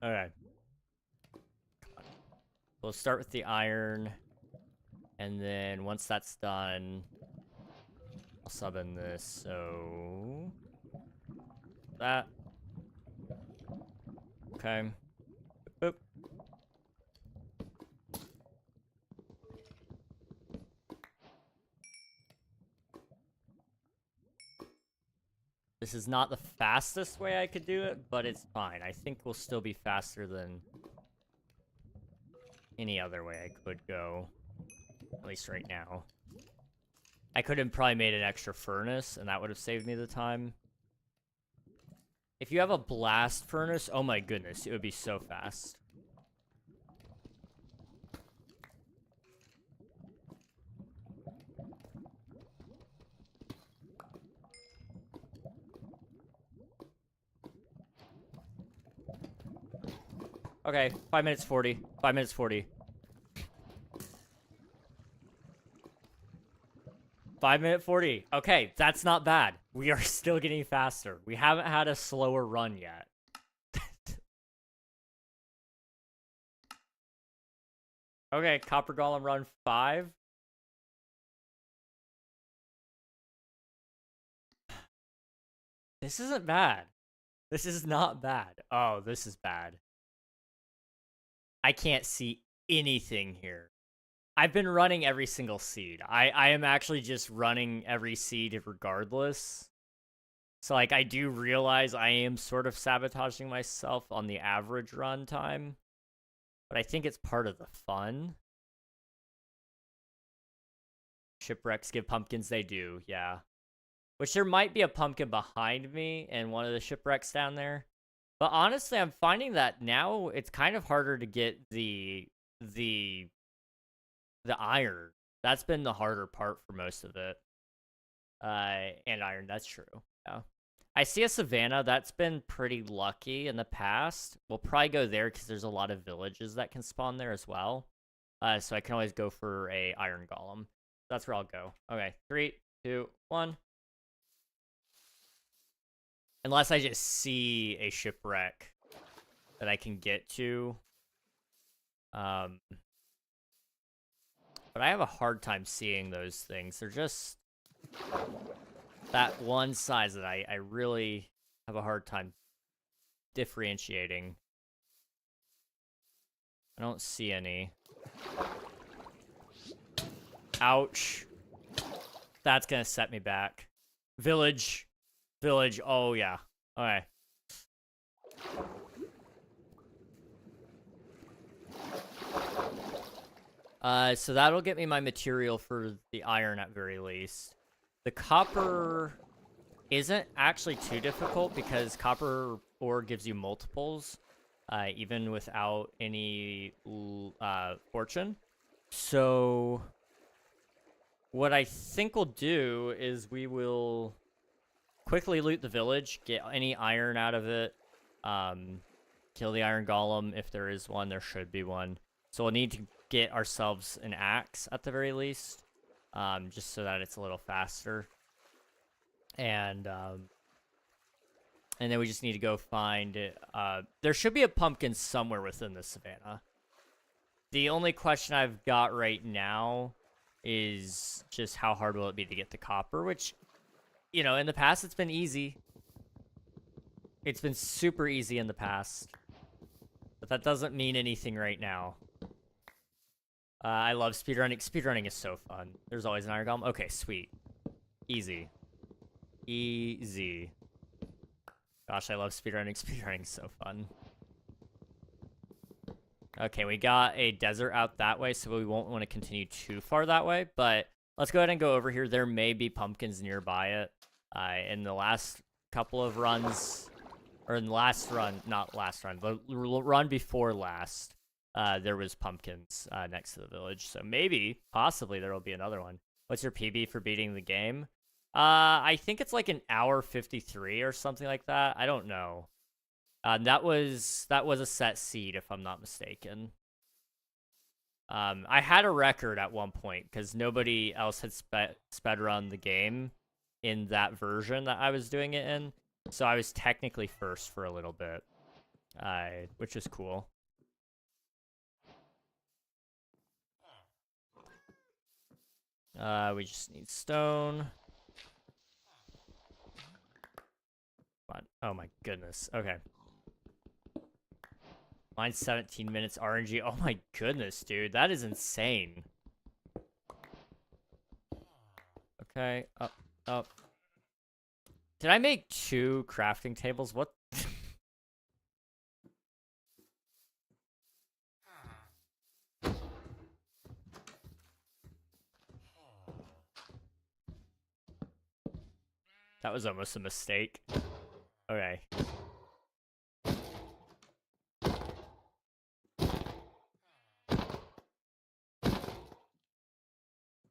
S1: Okay. We'll start with the iron. And then once that's done, I'll sub in this. So that. Okay. Boop. This is not the fastest way I could do it, but it's fine. I think we'll still be faster than any other way I could go. At least right now. I could have probably made an extra furnace, and that would have saved me the time. If you have a blast furnace, oh my goodness, it would be so fast. Okay, 5 minutes 40. 5 minutes 40. 5 minute 40. Okay, that's not bad. We are still getting faster. We haven't had a slower run yet. Okay, Copper Golem run 5. This isn't bad. This is not bad. Oh, this is bad. I can't see anything here. I've been running every single seed. I am actually just running every seed regardless. So, like, I do realize I am sort of sabotaging myself on the average run time. But I think it's part of the fun. Shipwrecks give pumpkins, they do, yeah. Which there might be a pumpkin behind me and one of the shipwrecks down there. But honestly, I'm finding that now it's kind of harder to get the iron. That's been the harder part for most of it. And iron, that's true. Yeah. I see a savannah. That's been pretty lucky in the past. We'll probably go there because there's a lot of villages that can spawn there as well. So I can always go for a iron golem. That's where I'll go. Okay, 3, 2, 1. Unless I just see a shipwreck that I can get to. But I have a hard time seeing those things. They're just that one size that I really have a hard time differentiating. I don't see any. Ouch. That's gonna set me back. Village. Village. Oh, yeah. Okay. So that'll get me my material for the iron at very least. The copper isn't actually too difficult because copper ore gives you multiples, even without any fortune. So what I think we'll do is we will quickly loot the village, get any iron out of it, kill the iron golem if there is one. There should be one. So we'll need to get ourselves an axe at the very least, just so that it's a little faster. And then we just need to go find it. There should be a pumpkin somewhere within the savannah. The only question I've got right now is just how hard will it be to get the copper, which, you know, in the past it's been easy. It's been super easy in the past. But that doesn't mean anything right now. I love speedrunning. Speedrunning is so fun. There's always an iron golem. Okay, sweet. Easy. Easy. Gosh, I love speedrunning. Speedrunning is so fun. Okay, we got a desert out that way, so we won't want to continue too far that way, but let's go ahead and go over here. There may be pumpkins nearby it. In the last couple of runs, or in the last run, not last run, but run before last, there was pumpkins next to the village, so maybe, possibly, there will be another one. What's your PB for beating the game? I think it's like an hour 53 or something like that. I don't know. That was a set seed, if I'm not mistaken. I had a record at one point because nobody else had sped run the game in that version that I was doing it in, so I was technically first for a little bit, which is cool. We just need stone. Come on. Oh my goodness. Okay. Mine's 17 minutes RNG. Oh my goodness, dude. That is insane. Okay. Up, up. Did I make 2 crafting tables? What? That was almost a mistake. Okay.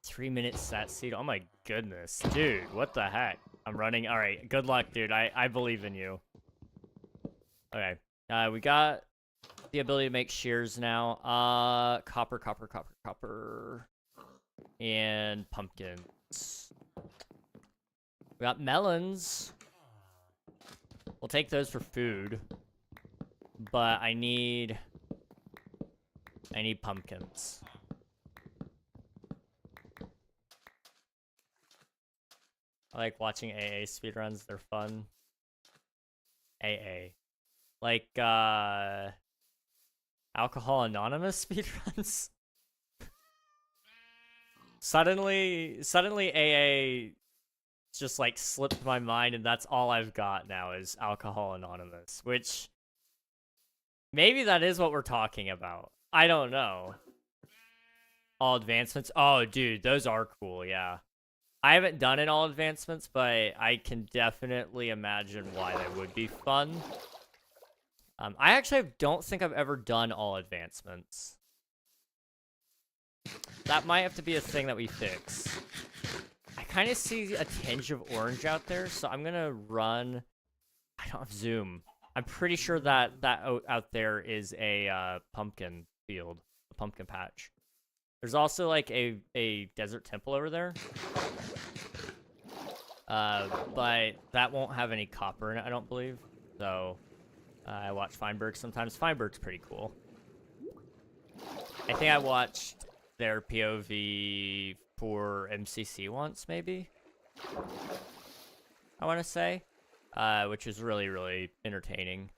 S1: 3 minutes set seed. Oh my goodness, dude. What the heck? I'm running. All right. Good luck, dude. I believe in you. Okay. We got the ability to make shears now. Copper, copper, copper, copper, and pumpkins. We got melons. We'll take those for food, but I need pumpkins. I like watching AA speedruns. They're fun. AA. Like, Alcohol Anonymous speedruns? Suddenly AA just, like, slipped my mind, and that's all I've got now is Alcohol Anonymous, which... maybe that is what we're talking about. I don't know. All advancements? Oh, dude, those are cool, yeah. I haven't done it all advancements, but I can definitely imagine why they would be fun. I actually don't think I've ever done all advancements. That might have to be a thing that we fix. I kind of see a tinge of orange out there, so I'm gonna run... I don't have zoom. I'm pretty sure that out there is a pumpkin field, a pumpkin patch. There's also like a desert temple over there. But that won't have any copper in it, I don't believe. So I watch Feinberg sometimes. Feinberg's pretty cool. I think I watched their POV for MCC once, maybe. I want to say, which was really, really entertaining.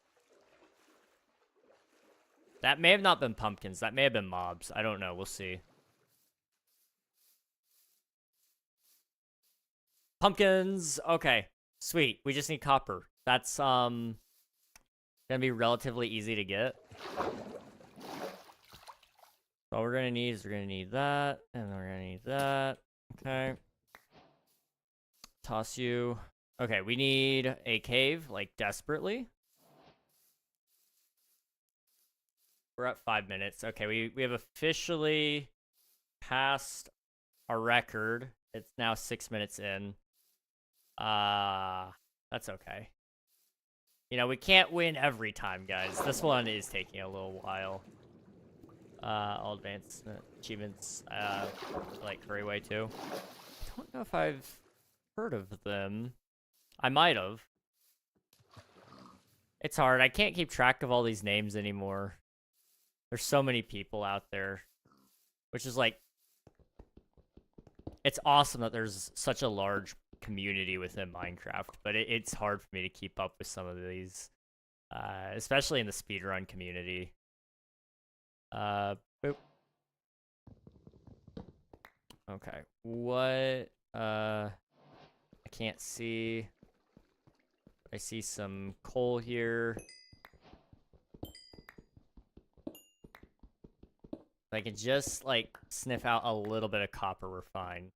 S1: That may have not been pumpkins. That may have been mobs. I don't know. We'll see. Pumpkins. Okay. Sweet. We just need copper. That's, gonna be relatively easy to get. All we're gonna need is we're gonna need that, and we're gonna need that. Okay. Toss you. Okay, we need a cave, like, desperately. We're at 5 minutes. Okay, we have officially passed our record. It's now 6 minutes in. That's okay. You know, we can't win every time, guys. This one is taking a little while. All advanced achievements, like Curryway too. I don't know if I've heard of them. I might have. It's hard. I can't keep track of all these names anymore. There's so many people out there, which is like, it's awesome that there's such a large community within Minecraft, but it's hard for me to keep up with some of these, especially in the speedrun community. Boop. Okay, what, I can't see. I see some coal here. If I can just, like, sniff out a little bit of copper, we're fine.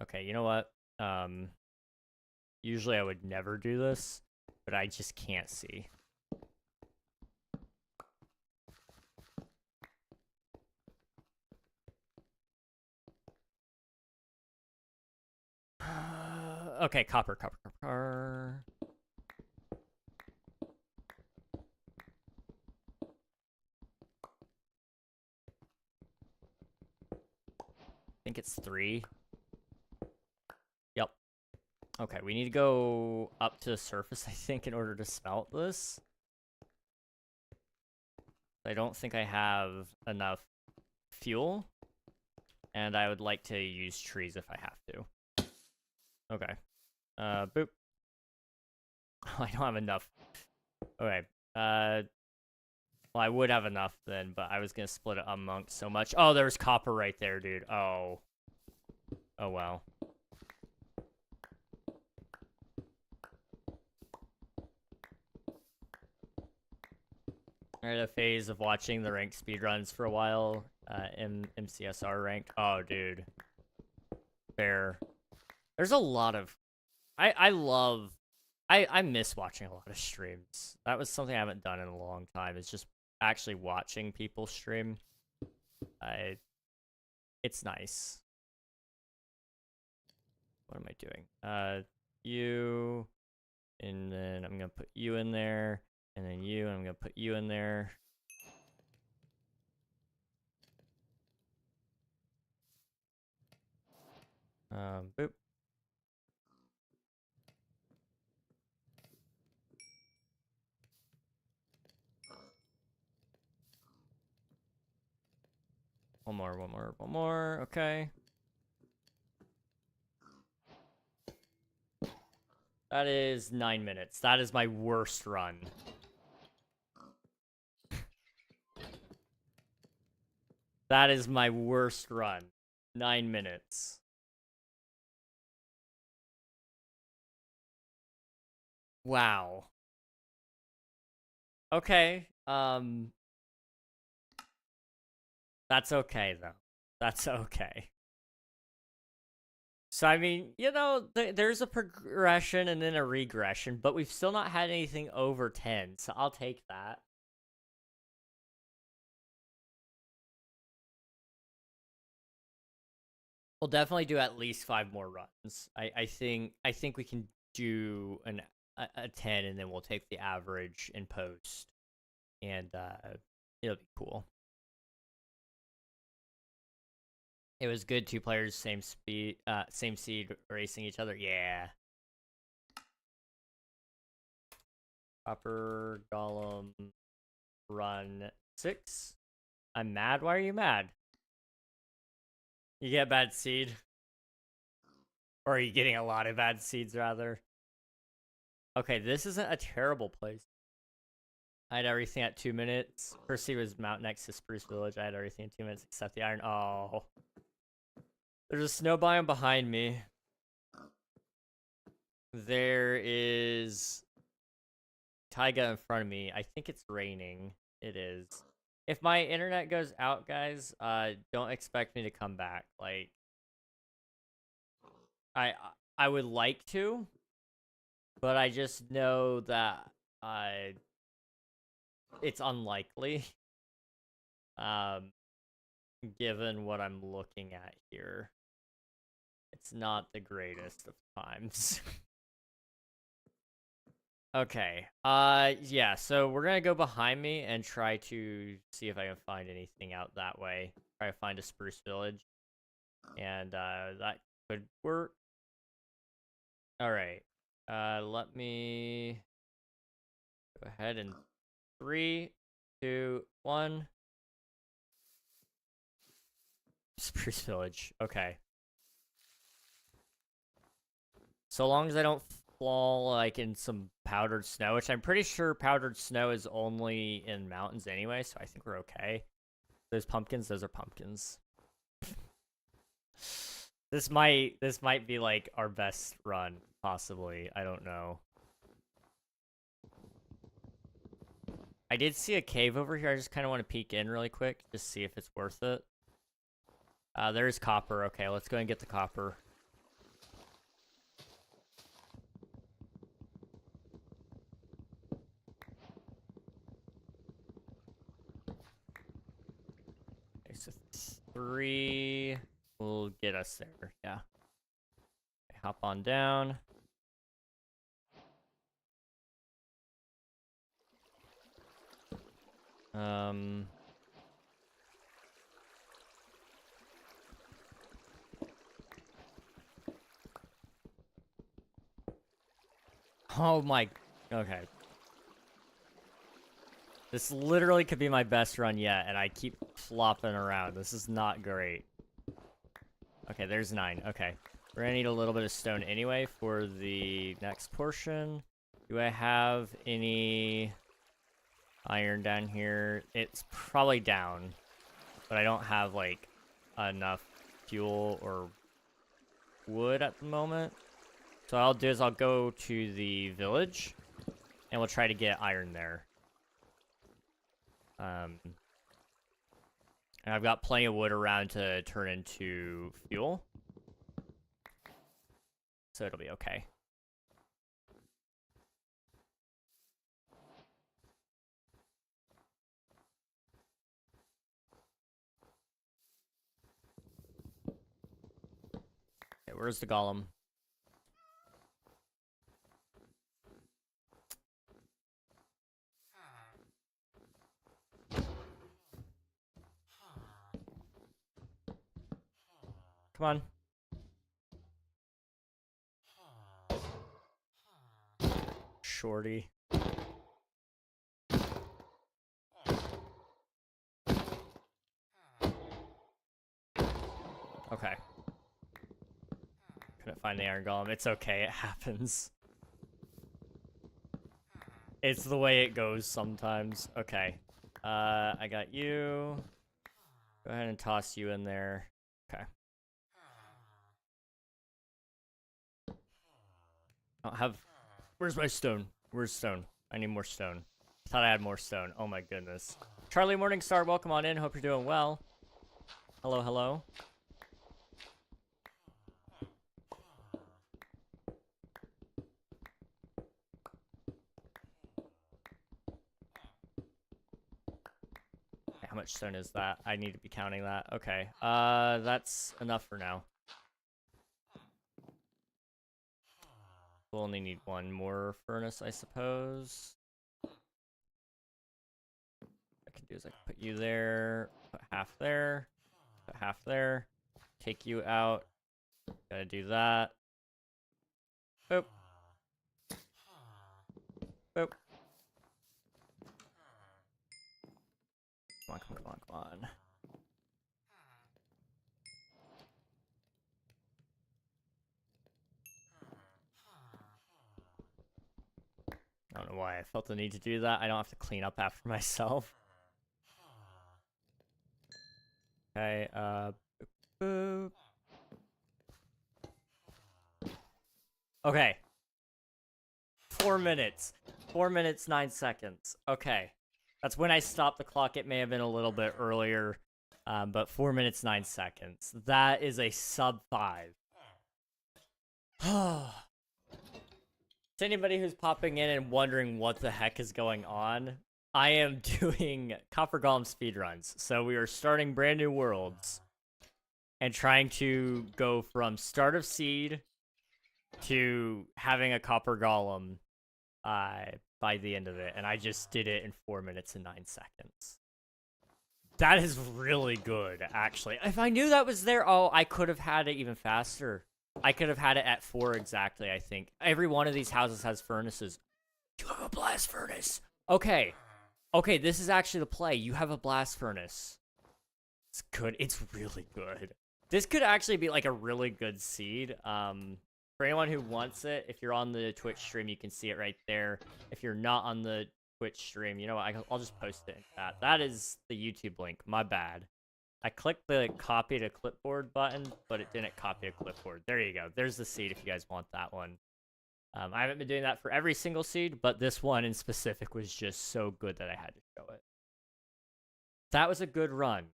S1: Okay, you know what? Usually I would never do this, but I just can't see. Okay, copper. I think it's 3. Yep. Okay, we need to go up to the surface, I think, in order to smelt this. I don't think I have enough fuel, and I would like to use trees if I have to. Okay. Boop. I don't have enough. Okay. Well, I would have enough then, but I was gonna split it amongst so much. Oh, there's copper right there, dude. Oh. Oh, well. I had a phase of watching the ranked speedruns for a while. MCSR ranked. Oh, dude. Fair. There's a lot of... I miss watching a lot of streams. That was something I haven't done in a long time. It's just actually watching people stream. It's nice. What am I doing? You, and then I'm gonna put you in there, and then you, and I'm gonna put you in there. Boop. One more, okay. That is 9 minutes. That is my worst run. That is my worst run. 9 minutes. Wow. Okay, that's okay, though. That's okay. So, I mean, you know, there's a progression and then a regression, but we've still not had anything over 10, so I'll take that. We'll definitely do at least 5 more runs. I think we can do a 10, and then we'll take the average in post, and it'll be cool. It was good, 2 players, same speed, same seed, racing each other. Yeah. Copper golem run 6. I'm mad. Why are you mad? You get bad seed, or are you getting a lot of bad seeds rather? Okay, this isn't a terrible place. I had everything at 2 minutes. Percy was mountain next to Spruce Village. I had everything in 2 minutes except the iron. Oh. There's a snow biome behind me. There is taiga in front of me. I think it's raining. It is. If my internet goes out, guys, don't expect me to come back. Like, I would like to, but I just know that it's unlikely. Given what I'm looking at here. It's not the greatest of times. Okay. Yeah, so we're gonna go behind me and try to see if I can find anything out that way. Try to find a spruce village. And that could work. Alright. Let me go ahead and 3, 2, 1. Spruce village. Okay. So long as I don't fall like in some powdered snow, which I'm pretty sure powdered snow is only in mountains anyway, so I think we're okay. Those are pumpkins. This might be like our best run, possibly. I don't know. I did see a cave over here. I just kind of want to peek in really quick, just see if it's worth it. There's copper. Okay, let's go and get the copper. Okay, so 3 will get us there. Yeah. Okay, hop on down. Oh my, okay. This literally could be my best run yet, and I keep flopping around. This is not great. Okay, there's 9. Okay. We're gonna need a little bit of stone anyway for the next portion. Do I have any iron down here? It's probably down, but I don't have, like, enough fuel or wood at the moment. So what I'll do is I'll go to the village, and we'll try to get iron there. And I've got plenty of wood around to turn into fuel. So it'll be okay. Okay, where's the golem? Come on. Shorty. Okay. Couldn't find the iron golem. It's okay, it happens. It's the way it goes sometimes. Okay. I got you. Go ahead and toss you in there. Okay. I don't have... Where's my stone? Where's stone? I need more stone. Thought I had more stone. Oh my goodness. Charlie Morningstar, welcome on in. Hope you're doing well. Hello, hello. How much stone is that? I need to be counting that. Okay. That's enough for now. We'll only need one more furnace, I suppose. What I can do is I can put you there, put half there, put half there, take you out. Gotta do that. Boop. Boop. Come on, come on, come on, come on. I don't know why I felt the need to do that. I don't have to clean up after myself. Okay, boop. Okay. 4 minutes. 4 minutes, 9 seconds. Okay. That's when I stopped the clock. It may have been a little bit earlier, but 4 minutes, 9 seconds. That is a sub 5. To anybody who's popping in and wondering what the heck is going on, I am doing Copper Golem speedruns. So we are starting brand new worlds and trying to go from start of seed to having a Copper Golem by the end of it. And I just did it in 4 minutes and 9 seconds. That is really good, actually. If I knew that was there, oh, I could have had it even faster. I could have had it at 4 exactly, I think. Every one of these houses has furnaces. You have a blast furnace. Okay. Okay, this is actually the play. You have a blast furnace. It's good. It's really good. This could actually be like a really good seed. For anyone who wants it, if you're on the Twitch stream, you can see it right there. If you're not on the Twitch stream, you know what? I'll just post it in chat. That is the YouTube link. My bad. I clicked the copy to clipboard button, but it didn't copy a clipboard. There you go. There's the seed if you guys want that one. I haven't been doing that for every single seed, but this one in specific was just so good that I had to show it. That was a good run.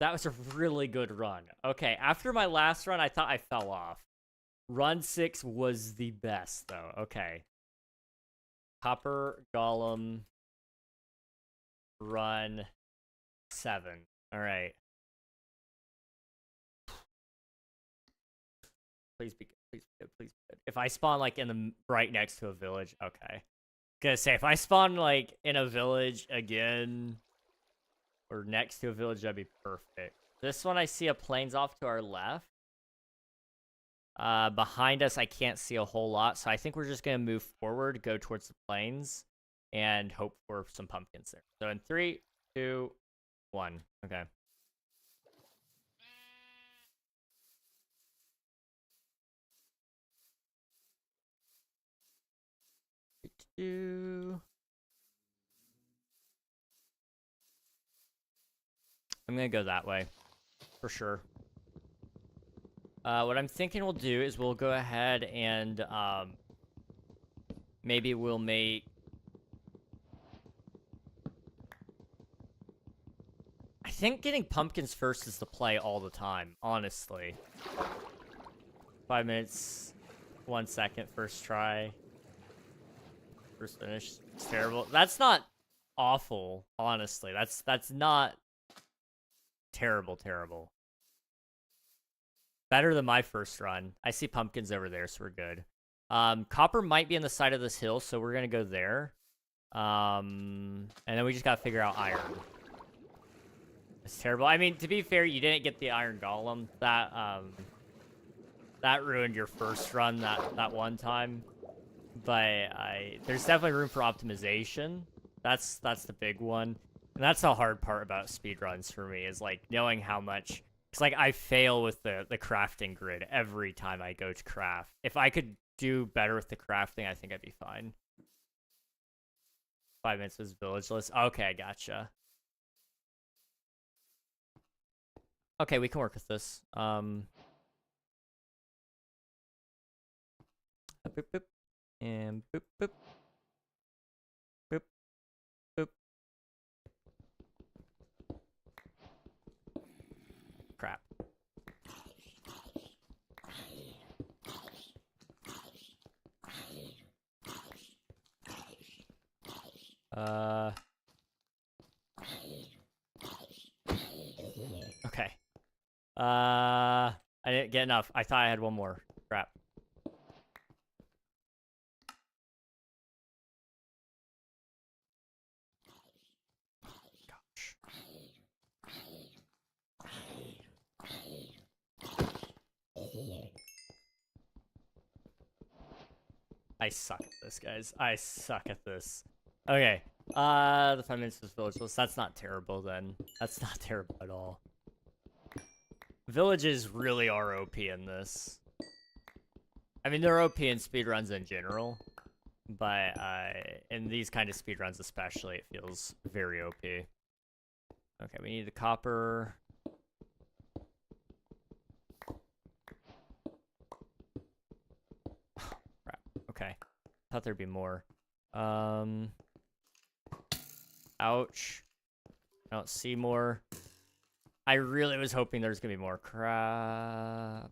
S1: That was a really good run. Okay, after my last run, I thought I fell off. Run 6 was the best, though. Okay. Copper Golem. Run 7. All right. Please be good. Please be good. Please be good. If I spawn like in the right next to a village, okay. Gonna say if I spawn like in a village again or next to a village, that'd be perfect. This one I see a plains off to our left. Behind us, I can't see a whole lot, so I think we're just gonna move forward, go towards the plains, and hope for some pumpkins there. So in 3, 2, 1. Okay. I'm gonna go that way, for sure. What I'm thinking we'll do is we'll go ahead and maybe we'll make... I think getting pumpkins first is the play all the time, honestly. 5 minutes, 1 second, first try. First finish. It's terrible. That's not awful, honestly. That's not terrible. Better than my first run. I see pumpkins over there, so we're good. Copper might be on the side of this hill, so we're gonna go there. And then we just gotta figure out iron. It's terrible. I mean, to be fair, you didn't get the iron golem. That ruined your first run that one time. But there's definitely room for optimization. That's the big one. And that's the hard part about speedruns for me, is like knowing how much... It's like I fail with the crafting grid every time I go to craft. If I could do better with the crafting, I think I'd be fine. 5 minutes is villageless. Okay, I gotcha. Okay, we can work with this. Boop, boop. And boop, boop. Boop, boop. Crap. Okay. I didn't get enough. I thought I had one more. Crap. Gosh. I suck at this, guys. I suck at this. Okay. The 5 minutes was villageless. That's not terrible, then. That's not terrible at all. Villages really are OP in this. I mean, they're OP in speedruns in general. But in these kind of speedruns especially, it feels very OP. Okay, we need the copper. Crap. Okay. Thought there'd be more. Ouch. I don't see more. I really was hoping there's gonna be more. Crap.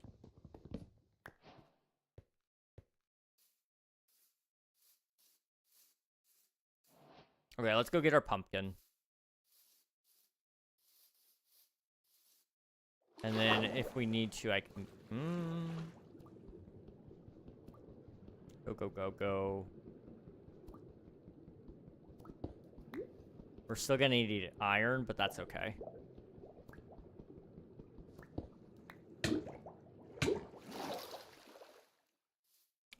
S1: Okay, let's go get our pumpkin. And then if we need to, I can... Go. We're still gonna need iron, but that's okay.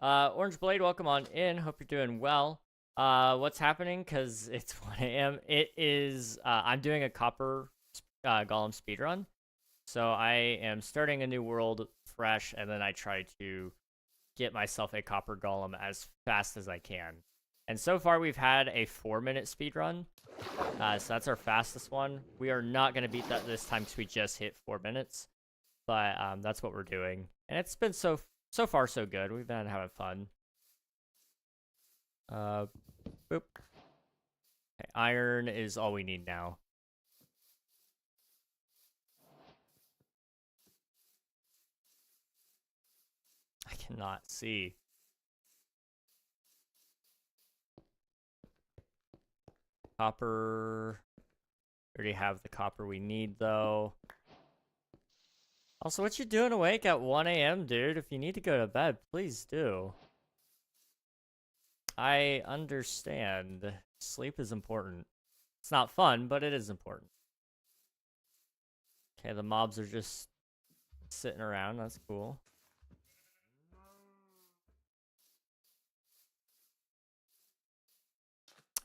S1: Orange Blade, welcome on in. Hope you're doing well. What's happening? Because it's 1 a.m. It is, I'm doing a copper golem speedrun. So I am starting a new world fresh, and then I try to get myself a copper golem as fast as I can. And so far, we've had a 4-minute speedrun. So that's our fastest one. We are not going to beat that this time because we just hit 4 minutes. But that's what we're doing. And it's been so far so good. We've been having fun. Boop. Okay, iron is all we need now. I cannot see. Copper. Already have the copper we need, though. Also, what you doing awake at 1 a.m., dude? If you need to go to bed, please do. I understand. Sleep is important. It's not fun, but it is important. Okay, the mobs are just sitting around. That's cool.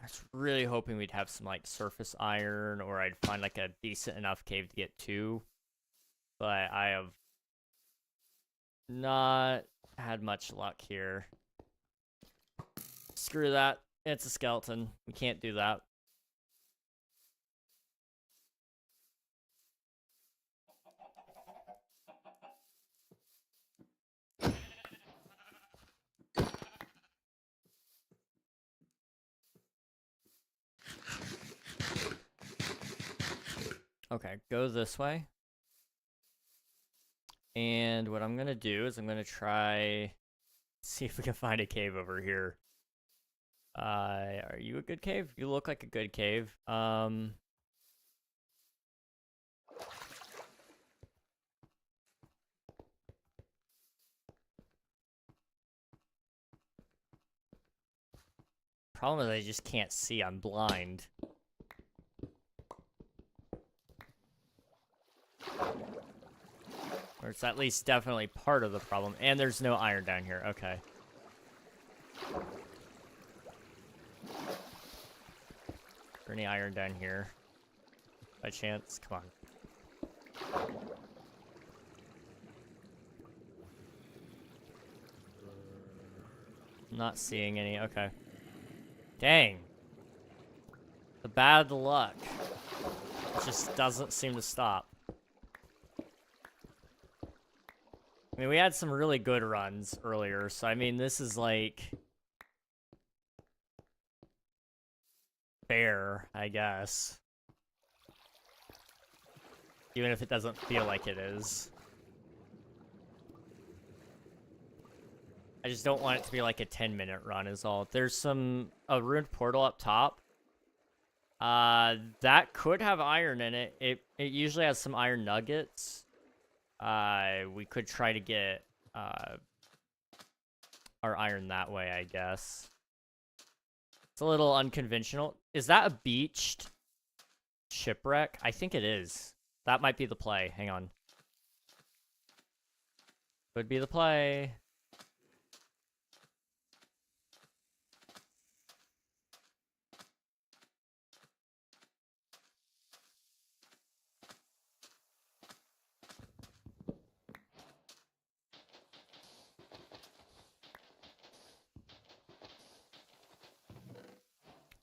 S1: I was really hoping we'd have some, like, surface iron, or I'd find, like, a decent enough cave to get to. But I have not had much luck here. Screw that. It's a skeleton. We can't do that. Okay, go this way. And what I'm gonna do is I'm gonna try see if we can find a cave over here. Are you a good cave? You look like a good cave. Problem is I just can't see. I'm blind. Or it's at least definitely part of the problem. And there's no iron down here. Okay. Is there any iron down here? By chance? Come on. Not seeing any. Okay. Dang. The bad luck. It just doesn't seem to stop. I mean, we had some really good runs earlier, so I mean, this is like fair, I guess. Even if it doesn't feel like it is. I just don't want it to be like a 10-minute run is all. There's a ruined portal up top. That could have iron in it. It usually has some iron nuggets. We could try to get our iron that way, I guess. It's a little unconventional. Is that a beached shipwreck? I think it is. That might be the play. Hang on. Could be the play.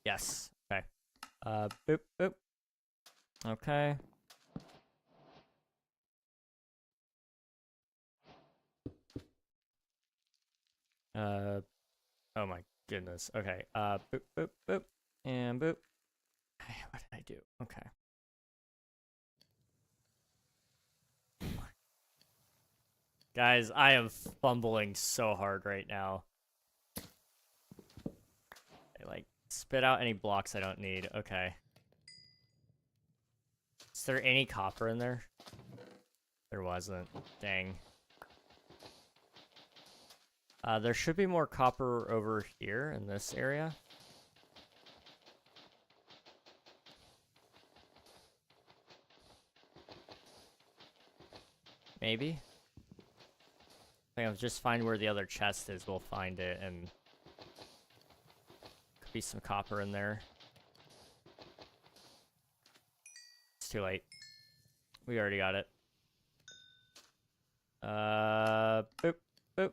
S1: Yes. Okay. Boop, boop. Okay. Oh my goodness. Okay. Boop, boop, boop, and boop. What did I do? Okay. Guys, I am fumbling so hard right now. Like, spit out any blocks I don't need. Okay. Is there any copper in there? There wasn't. Dang. There should be more copper over here in this area. Maybe. I think I'll just find where the other chest is. We'll find it, and could be some copper in there. It's too late. We already got it. Boop, boop.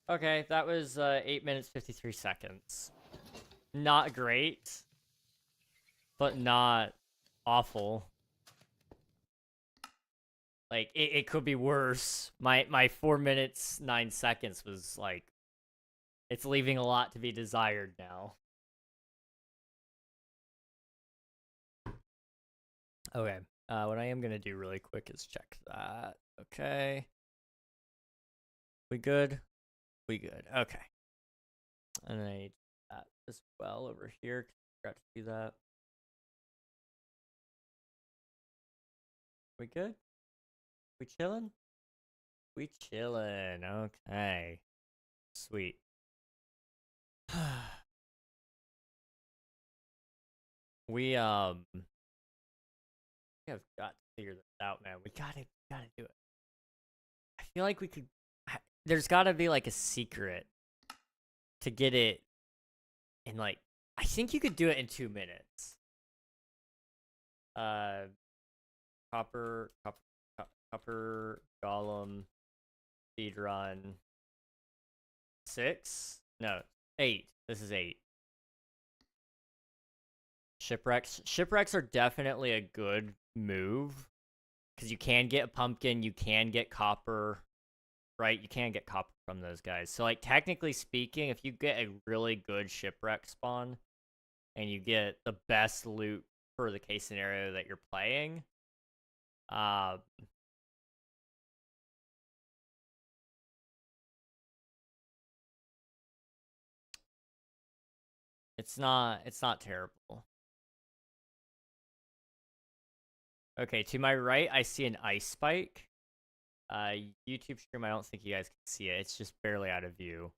S1: Okay, that was 8 minutes 53 seconds. Not great, but not awful. Like, it could be worse. My 4 minutes 9 seconds was like It's leaving a lot to be desired now. Okay. What I am gonna do really quick is check that. Okay. We good? We good. Okay. And I need that as well over here. Forgot to do that. We good? We chilling? We chilling. Okay. Sweet. We have got to figure this out, man. We gotta do it. I feel like we could. There's gotta be like a secret to get it in like. I think you could do it in 2 minutes. Copper golem speedrun 6? No, 8. This is 8. Shipwrecks are definitely a good move because you can get a pumpkin, you can get copper, right? You can get copper from those guys. So like technically speaking, if you get a really good shipwreck spawn and you get the best loot for the case scenario that you're playing, it's not terrible. Okay, to my right, I see an ice spike. YouTube stream, I don't think you guys can see it. It's just barely out of view.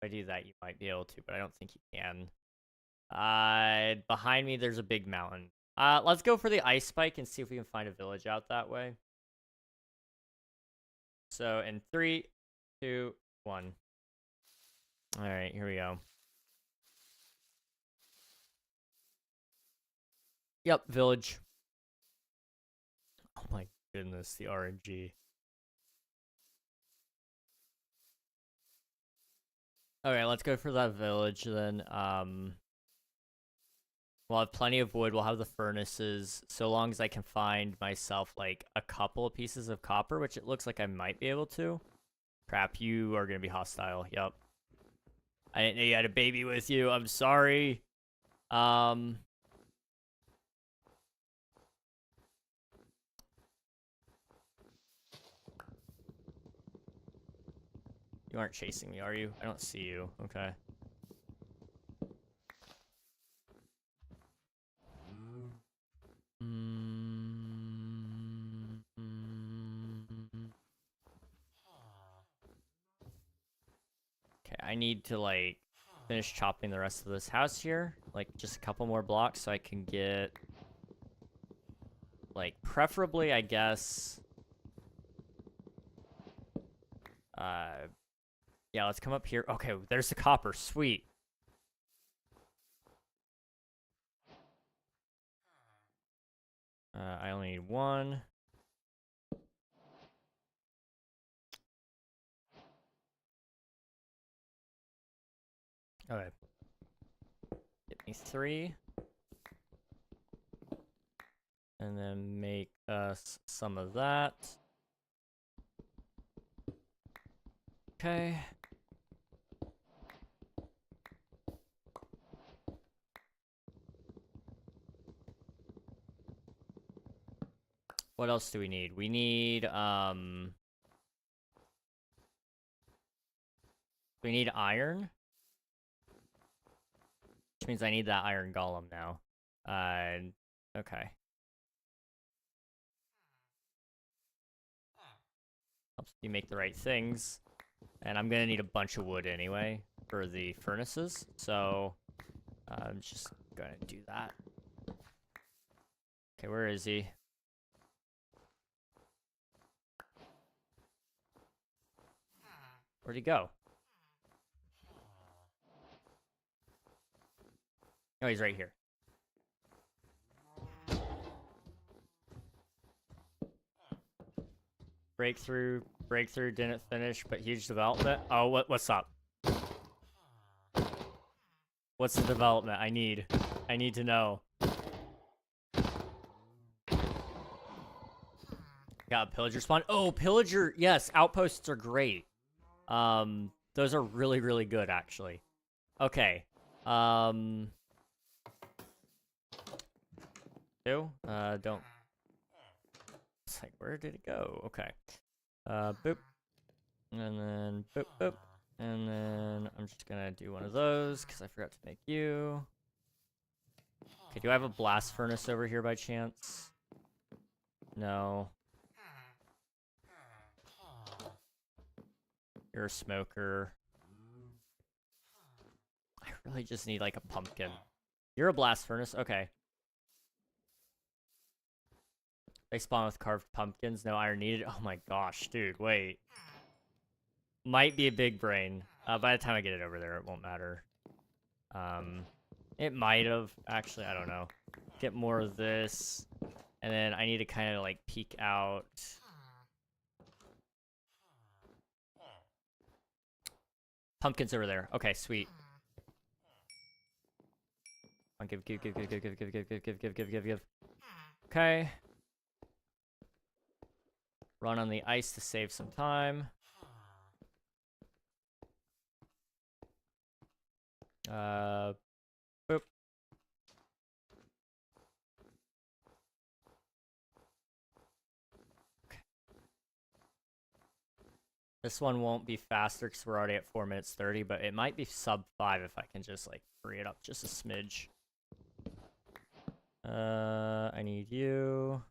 S1: If I do that, you might be able to, but I don't think you can. Behind me, there's a big mountain. Let's go for the ice spike and see if we can find a village out that way. So in 3, 2, 1. All right, here we go. Yep, village. Oh my goodness, the RNG. Okay, let's go for that village then. We'll have plenty of wood. We'll have the furnaces. So long as I can find myself like a couple of pieces of copper, which it looks like I might be able to. Crap, you are gonna be hostile. Yep. I didn't know you had a baby with you. I'm sorry. You aren't chasing me, are you? I don't see you. Okay. Okay, I need to like finish chopping the rest of this house here. Like just a couple more blocks so I can get like preferably I guess yeah, let's come up here. Okay, there's the copper. Sweet. I only need 1. Okay. Get me 3. And then make us some of that. Okay. What else do we need? We need iron. Which means I need that iron golem now. Okay. Helps you make the right things. And I'm gonna need a bunch of wood anyway for the furnaces. So I'm just gonna do that. Okay, where is he? Where'd he go? Oh, he's right here. Breakthrough didn't finish, but huge development. Oh, what's up? What's the development? I need to know. Got a pillager spawn. Oh, pillager. Yes, outposts are great. Those are really, really good, actually. Okay. Don't. It's like, where did it go? Okay. Boop. And then boop, boop. And then I'm just gonna do one of those, because I forgot to make you. Okay, do I have a blast furnace over here by chance? No. You're a smoker. I really just need, like, a pumpkin. You're a blast furnace? Okay. They spawn with carved pumpkins. No iron needed. Oh my gosh, dude, wait. Might be a big brain. By the time I get it over there, it won't matter. It might have. Actually, I don't know. Get more of this. And then I need to kind of, like, peek out. Pumpkins over there. Okay, sweet. Give. Okay. Run on the ice to save some time. Boop. Okay. This one won't be faster because we're already at 4 minutes 30, but it might be sub 5 if I can just, like, free it up just a smidge. I need you.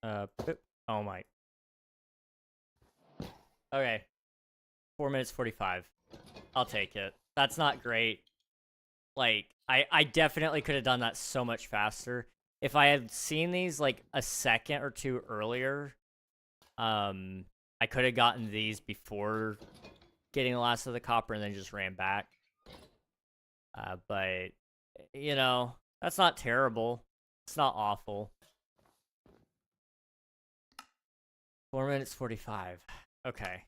S1: Boop. Oh my. Okay. 4 minutes 45. I'll take it. That's not great. Like, I definitely could have done that so much faster. If I had seen these, like, a second or two earlier, I could have gotten these before getting the last of the copper and then just ran back. But, you know, that's not terrible. It's not awful. 4 minutes 45. Okay.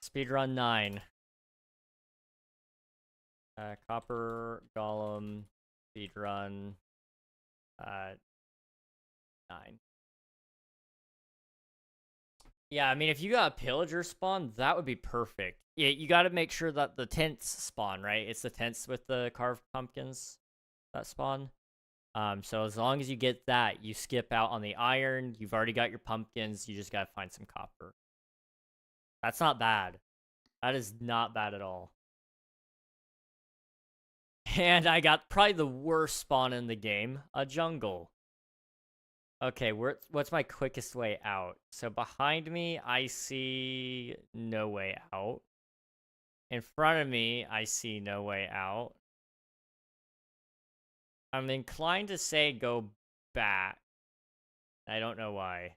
S1: Speedrun 9. Copper, golem, speedrun, 9. Yeah, I mean, if you got a pillager spawn, that would be perfect. Yeah, you got to make sure that the tents spawn, right? It's the tents with the carved pumpkins that spawn. So as long as you get that, you skip out on the iron. You've already got your pumpkins. You just got to find some copper. That's not bad. That is not bad at all. And I got probably the worst spawn in the game, a jungle. Okay, what's my quickest way out? So behind me, I see no way out. In front of me, I see no way out. I'm inclined to say go back. I don't know why.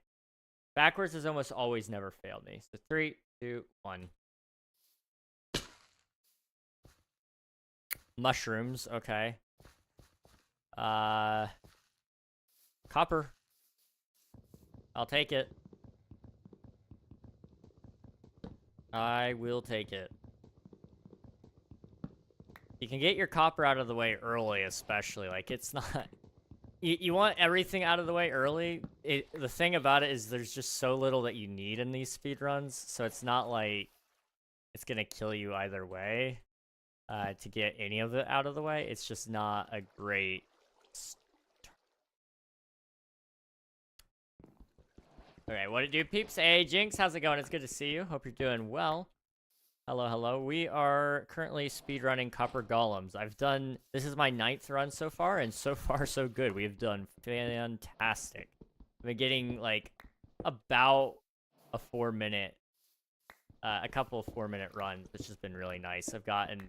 S1: Backwards has almost always never failed me. So 3, 2, 1. Mushrooms, okay. Copper. I'll take it. I will take it. You can get your copper out of the way early, especially. Like, it's not... You want everything out of the way early. The thing about it is there's just so little that you need in these speedruns, so it's not like it's gonna kill you either way. To get any of it out of the way. It's just not a great... Okay, what it do, peeps? Hey, Jinx, how's it going? It's good to see you. Hope you're doing well. Hello, hello. We are currently speedrunning Copper Golems. This is my 9th run so far, and so far so good. We've done fantastic. I've been getting, like, about a 4-minute, a couple of 4-minute runs, which has been really nice. I've gotten,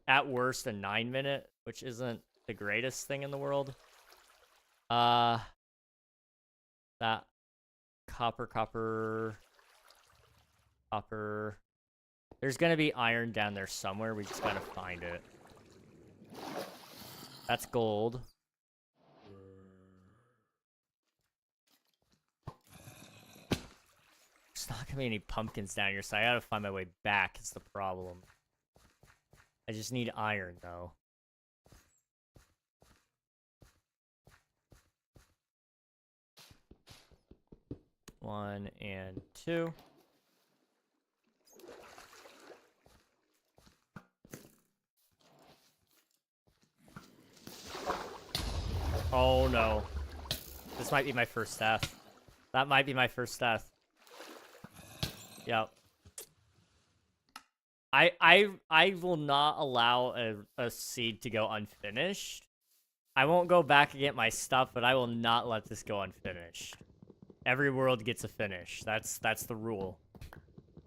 S1: at worst, a 9-minute, which isn't the greatest thing in the world. That copper. There's gonna be iron down there somewhere. We just gotta find it. That's gold. There's not gonna be any pumpkins down here, so I gotta find my way back is the problem. I just need iron, though. One and 2. Oh no. This might be my first death. That might be my first death. Yep. I will not allow a seed to go unfinished. I won't go back and get my stuff, but I will not let this go unfinished. Every world gets a finish. That's the rule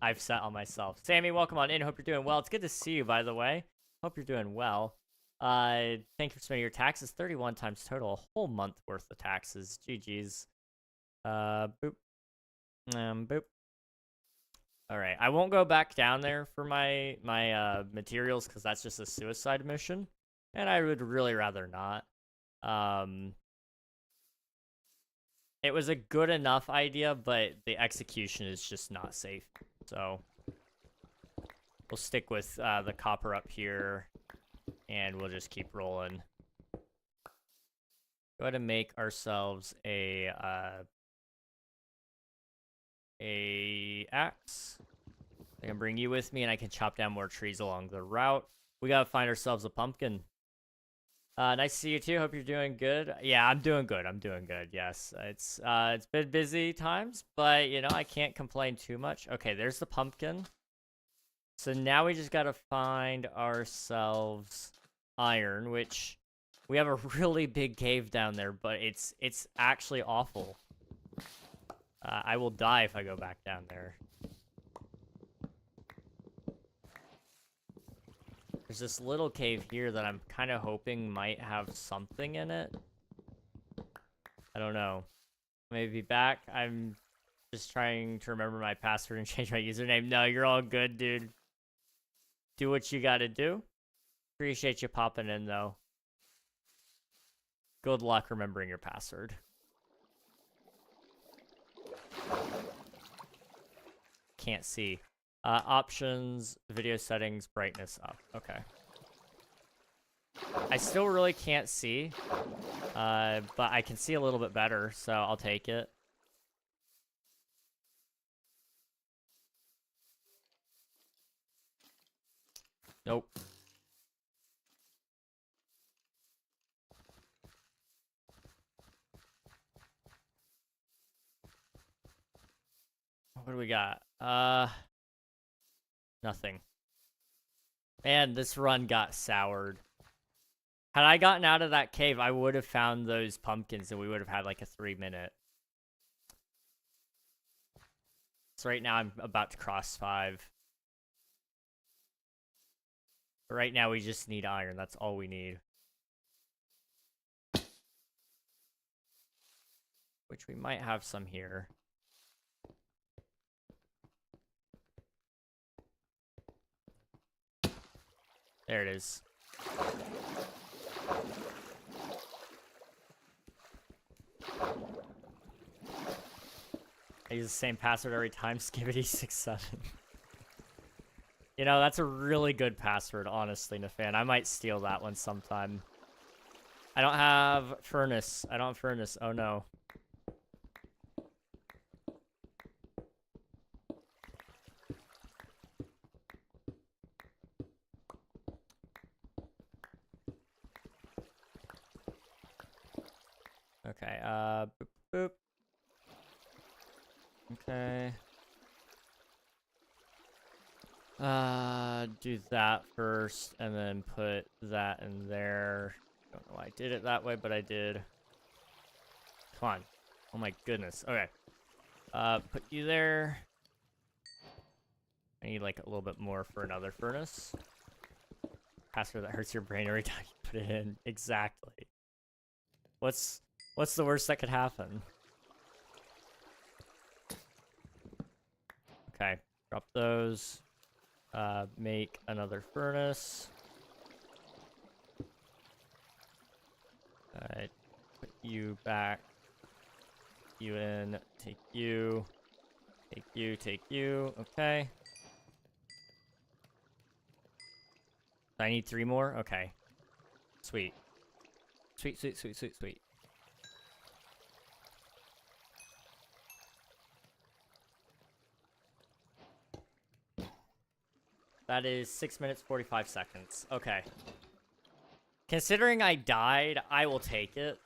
S1: I've set on myself. Sammy, welcome on in. Hope you're doing well. It's good to see you, by the way. Hope you're doing well. Thank you for spending your taxes. 31 times total. A whole month worth of taxes. GG's. Boop. Boop. All right. I won't go back down there for my materials because that's just a suicide mission, and I would really rather not. It was a good enough idea, but the execution is just not safe. So we'll stick with the copper up here, and we'll just keep rolling. Go ahead and make ourselves a axe. I can bring you with me, and I can chop down more trees along the route. We gotta find ourselves a pumpkin. Nice to see you too. Hope you're doing good. Yeah, I'm doing good. I'm doing good. Yes, it's been busy times, but you know I can't complain too much. Okay, there's the pumpkin. So now we just gotta find ourselves iron, which we have a really big cave down there, but it's actually awful. I will die if I go back down there. There's this little cave here that I'm kind of hoping might have something in it. I don't know. Maybe back. I'm just trying to remember my password and change my username. No, you're all good, dude. Do what you gotta do. Appreciate you popping in, though. Good luck remembering your password. Can't see. Options, video settings, brightness up. Okay. I still really can't see, but I can see a little bit better, so I'll take it. Nope. What do we got? Nothing. Man, this run got soured. Had I gotten out of that cave, I would have found those pumpkins and we would have had like a 3-minute. So right now I'm about to cross 5. But right now we just need iron. That's all we need. Which we might have some here. There it is. I use the same password every time, Skibbity67. You know, that's a really good password, honestly, Nafan. I might steal that one sometime. I don't have furnace. I don't have furnace. Oh, no. Okay, boop, boop. Okay. Do that first, and then put that in there. Don't know why I did it that way, but I did. Come on. Oh my goodness. Okay. Put you there. I need like a little bit more for another furnace. Password that hurts your brain every time you put it in. Exactly. What's the worst that could happen? Okay, drop those. Make another furnace. Alright, put you back. You in, take you. Take you, take you. Okay. I need 3 more? Okay. Sweet. Sweet, sweet, sweet, sweet, sweet. That is 6 minutes, 45 seconds. Okay. Considering I died, I will take it.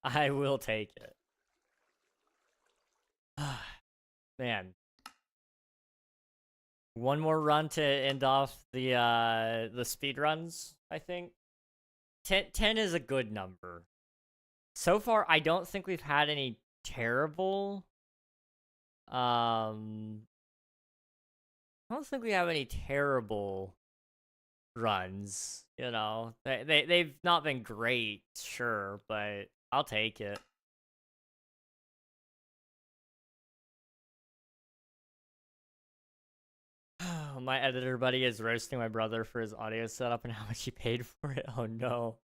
S1: I will take it. Man. One more run to end off the speed runs, I think. 10 is a good number. So far, I don't think we've had any terrible. I don't think we have any terrible runs. You know, they've not been great, sure, but I'll take it. My editor buddy is roasting my brother for his audio setup and how much he paid for it. Oh no.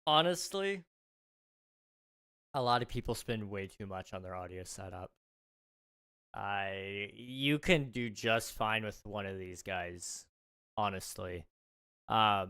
S1: Honestly, a lot of people spend way too much on their audio setup. You can do just fine with one of these guys, honestly. Now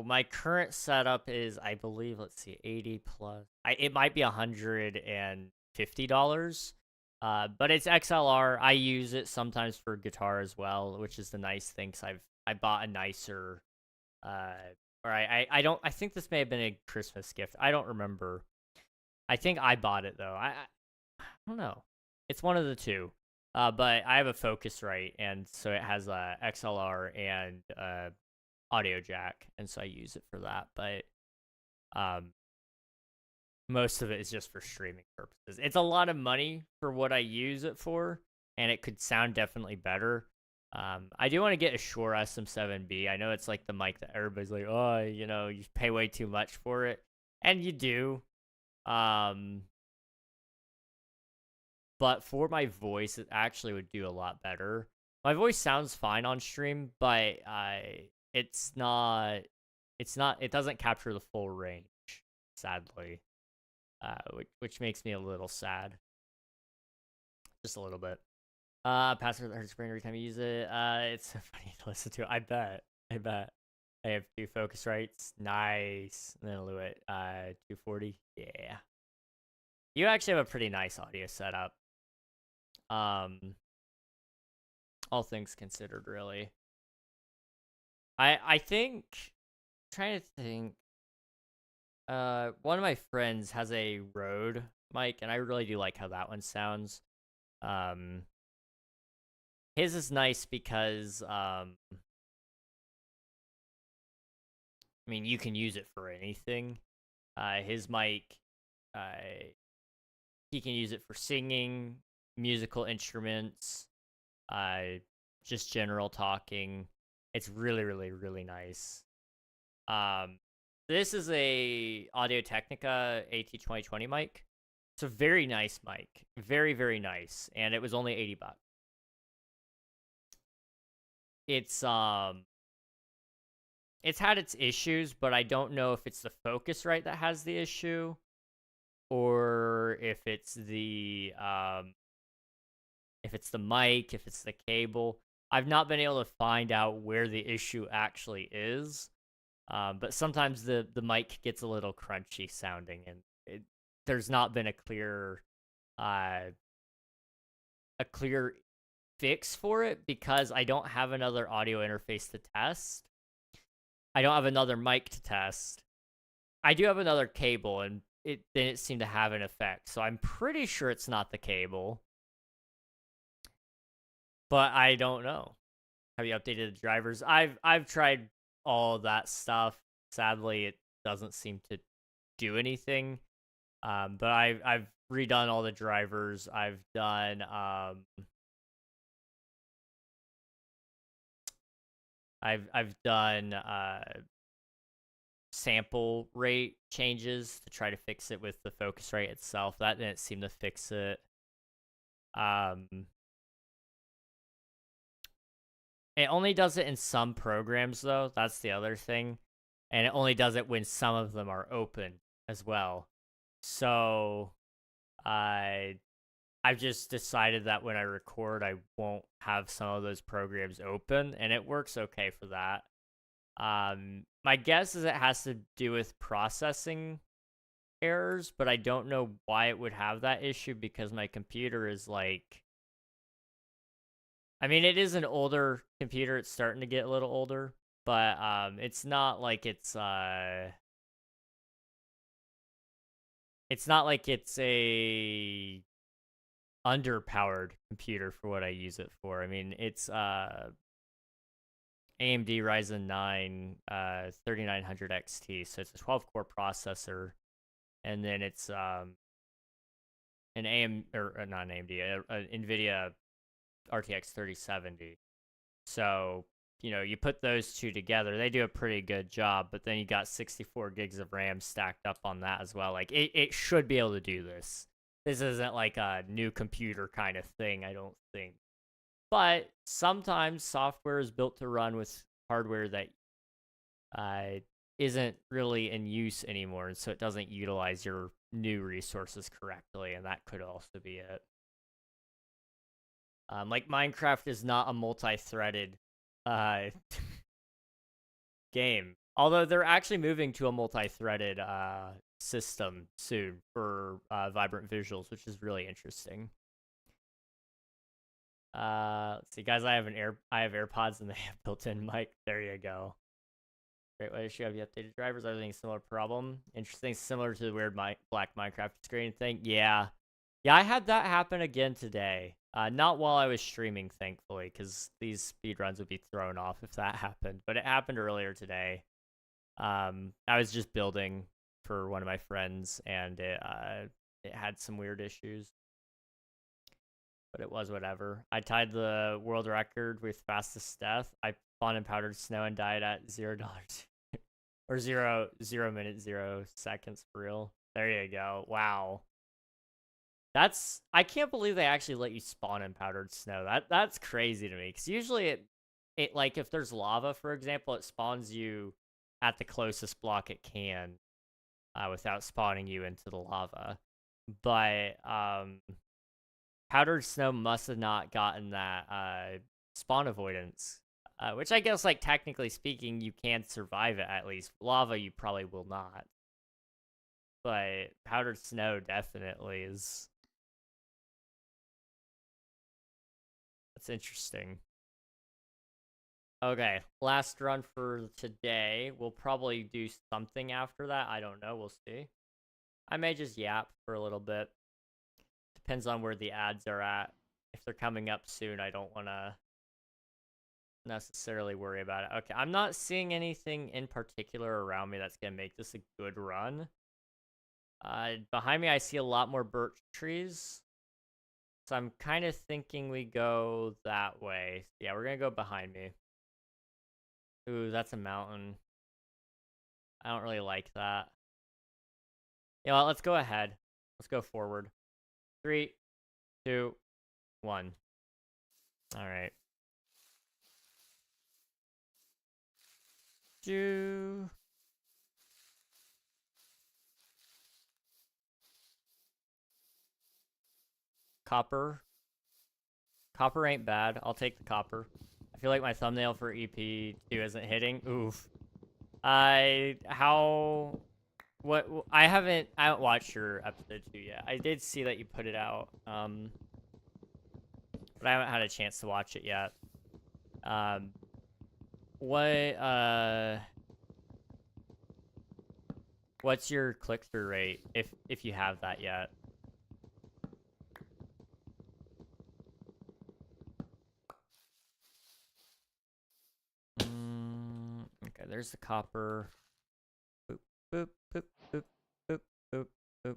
S1: my current setup is, I believe, let's see, 80 plus. It might be $150. But it's XLR. I use it sometimes for guitar as well, which is the nice thing, because I bought a nicer or I think this may have been a Christmas gift. I don't remember. I think I bought it though. I don't know. It's one of the two. But I have a Focusrite, and so it has a XLR and audio jack, and so I use it for that. But most of it is just for streaming purposes. It's a lot of money for what I use it for, and it could sound definitely better. I do want to get a Shure SM7B. I know it's like the mic that everybody's like, oh, you know, you pay way too much for it, and you do. But for my voice, it actually would do a lot better. My voice sounds fine on stream, but it doesn't capture the full range, sadly. Which makes me a little sad. Just a little bit. Password that hurts brain every time you use it. It's so funny to listen to. I bet. I have 2 Focusrites. Nice. And then Lewitt, 240. Yeah. You actually have a pretty nice audio setup. All things considered, really. I think, I'm trying to think. One of my friends has a Rode mic, and I really do like how that one sounds. His is nice because, I mean, you can use it for anything. His mic, he can use it for singing, musical instruments, just general talking. It's really, really, really nice. This is a Audio-Technica AT2020 mic. It's a very nice mic. Very, very nice. And it was only $80. It's had its issues, but I don't know if it's the Focusrite that has the issue, or if it's the mic, if it's the cable. I've not been able to find out where the issue actually is. But sometimes the mic gets a little crunchy sounding, and there's not been a clear fix for it, because I don't have another audio interface to test. I don't have another mic to test. I do have another cable, and it didn't seem to have an effect. So I'm pretty sure it's not the cable, but I don't know. Have you updated the drivers? I've tried all that stuff. Sadly, it doesn't seem to do anything. But I've redone all the drivers. I've done I've done sample rate changes to try to fix it with the Focusrite itself. That didn't seem to fix it. It only does it in some programs, though. That's the other thing. And it only does it when some of them are open as well. So I've just decided that when I record, I won't have some of those programs open, and it works okay for that. My guess is it has to do with processing errors, but I don't know why it would have that issue, because my computer is like, I mean, it is an older computer. It's starting to get a little older. But it's not like it's not like it's a underpowered computer for what I use it for. I mean, it's AMD Ryzen 9 3900 XT, so it's a 12-core processor, and then it's an not an AMD, NVIDIA RTX 3070. So, you know, you put those two together, they do a pretty good job, but then you got 64 gigs of RAM stacked up on that as well. Like, it should be able to do this. This isn't like a new computer kind of thing, I don't think. But sometimes software is built to run with hardware that isn't really in use anymore, and so it doesn't utilize your new resources correctly, and that could also be it. Like, Minecraft is not a multi-threaded game. Although they're actually moving to a multi-threaded system soon for vibrant visuals, which is really interesting. Let's see, guys. I have AirPods and they have built-in mic. There you go. Great way to show the updated drivers. Everything similar problem. Interesting, similar to the weird black Minecraft screen thing. Yeah, I had that happen again today. Not while I was streaming, thankfully, because these speedruns would be thrown off if that happened. But it happened earlier today. I was just building for one of my friends, and it had some weird issues. But it was whatever. I tied the world record with fastest death. I spawned in powdered snow and died at $0 or 0 minutes 0 seconds for real. There you go. Wow. I can't believe they actually let you spawn in powdered snow. That's crazy to me, because usually it like, if there's lava, for example, it spawns you at the closest block it can without spawning you into the lava. But powdered snow must have not gotten that spawn avoidance, which I guess, like, technically speaking, you can survive it at least. Lava, you probably will not. But powdered snow definitely is. That's interesting. Okay, last run for today. We'll probably do something after that. I don't know. We'll see. I may just yap for a little bit. Depends on where the ads are at. If they're coming up soon, I don't want to necessarily worry about it. Okay, I'm not seeing anything in particular around me that's going to make this a good run. Behind me, I see a lot more birch trees. So I'm kind of thinking we go that way. Yeah, we're going to go behind me. Ooh, that's a mountain. I don't really like that. You know what, let's go ahead. Let's go forward. 3, 2, 1. All right. Copper. Copper ain't bad. I'll take the copper. I feel like my thumbnail for EP2 isn't hitting. Oof. I haven't watched your episode 2 yet. I did see that you put it out. But I haven't had a chance to watch it yet. What's your click-through rate, if you have that yet? Okay, there's the copper. Boop, boop, boop, boop, boop, boop, boop.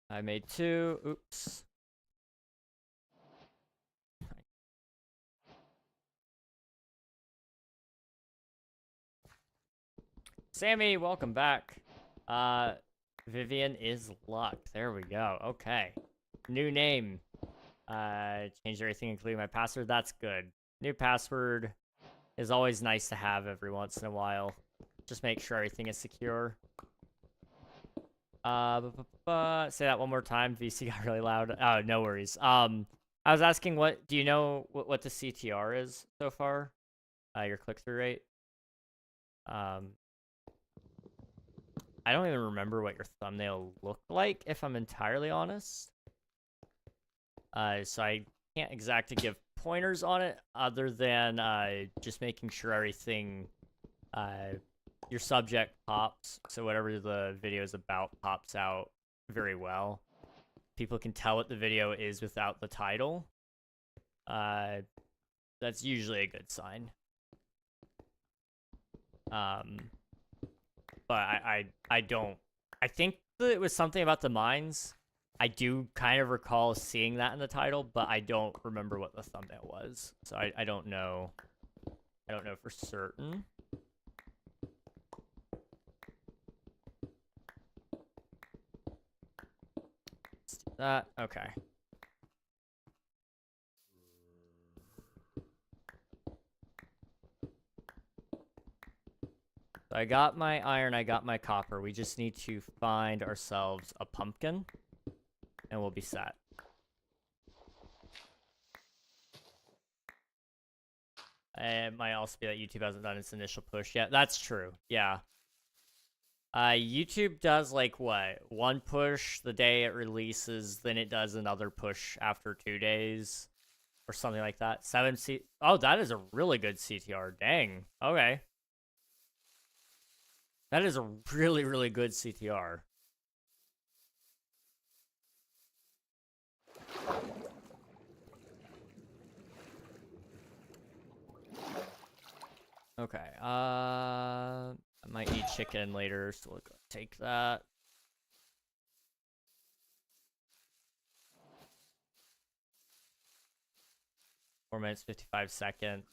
S1: I made 2. Oops. Sammy, welcome back. Vivian is luck. There we go. Okay. New name. Changed everything, including my password. That's good. New password is always nice to have every once in a while. Just make sure everything is secure. Say that one more time. VC got really loud. Oh, no worries. I was asking, do you know what the CTR is so far? Your click-through rate? I don't even remember what your thumbnail looked like, if I'm entirely honest. So I can't exactly give pointers on it other than just making sure everything, your subject pops, so whatever the video is about pops out very well. People can tell what the video is without the title. That's usually a good sign. But I don't. I think that it was something about the mines. I do kind of recall seeing that in the title, but I don't remember what the thumbnail was. So I don't know. I don't know for certain. Let's do that. Okay. So I got my iron, I got my copper. We just need to find ourselves a pumpkin, and we'll be set. It might also be that YouTube hasn't done its initial push yet. That's true, yeah. YouTube does, like, what? One push the day it releases, then it does another push after 2 days, or something like that. Oh, that is a really good CTR. Dang, okay. That is a really, really good CTR. Okay, I might eat chicken later, so we'll go take that. Four minutes, 55-second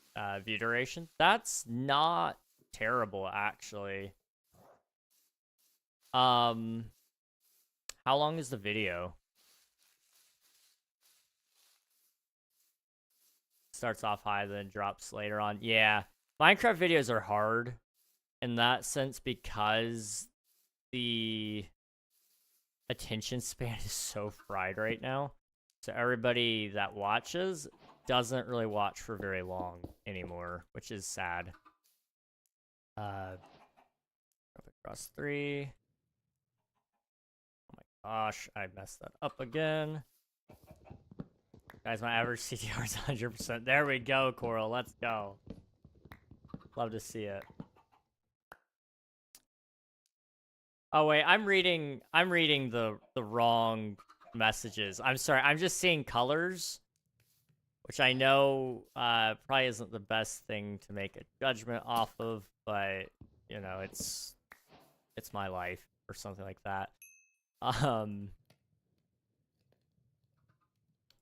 S1: view duration. That's not terrible, actually. How long is the video? Starts off high, then drops later on. Yeah, Minecraft videos are hard in that sense because the attention span is so fried right now. So everybody that watches doesn't really watch for very long anymore, which is sad. Across 3. Oh my gosh, I messed that up again. Guys, my average CTR is 100%. There we go, Coral. Let's go. Love to see it. Oh wait, I'm reading the wrong messages. I'm sorry. I'm just seeing colors, which I know probably isn't the best thing to make a judgment off of, but you know, it's my life or something like that.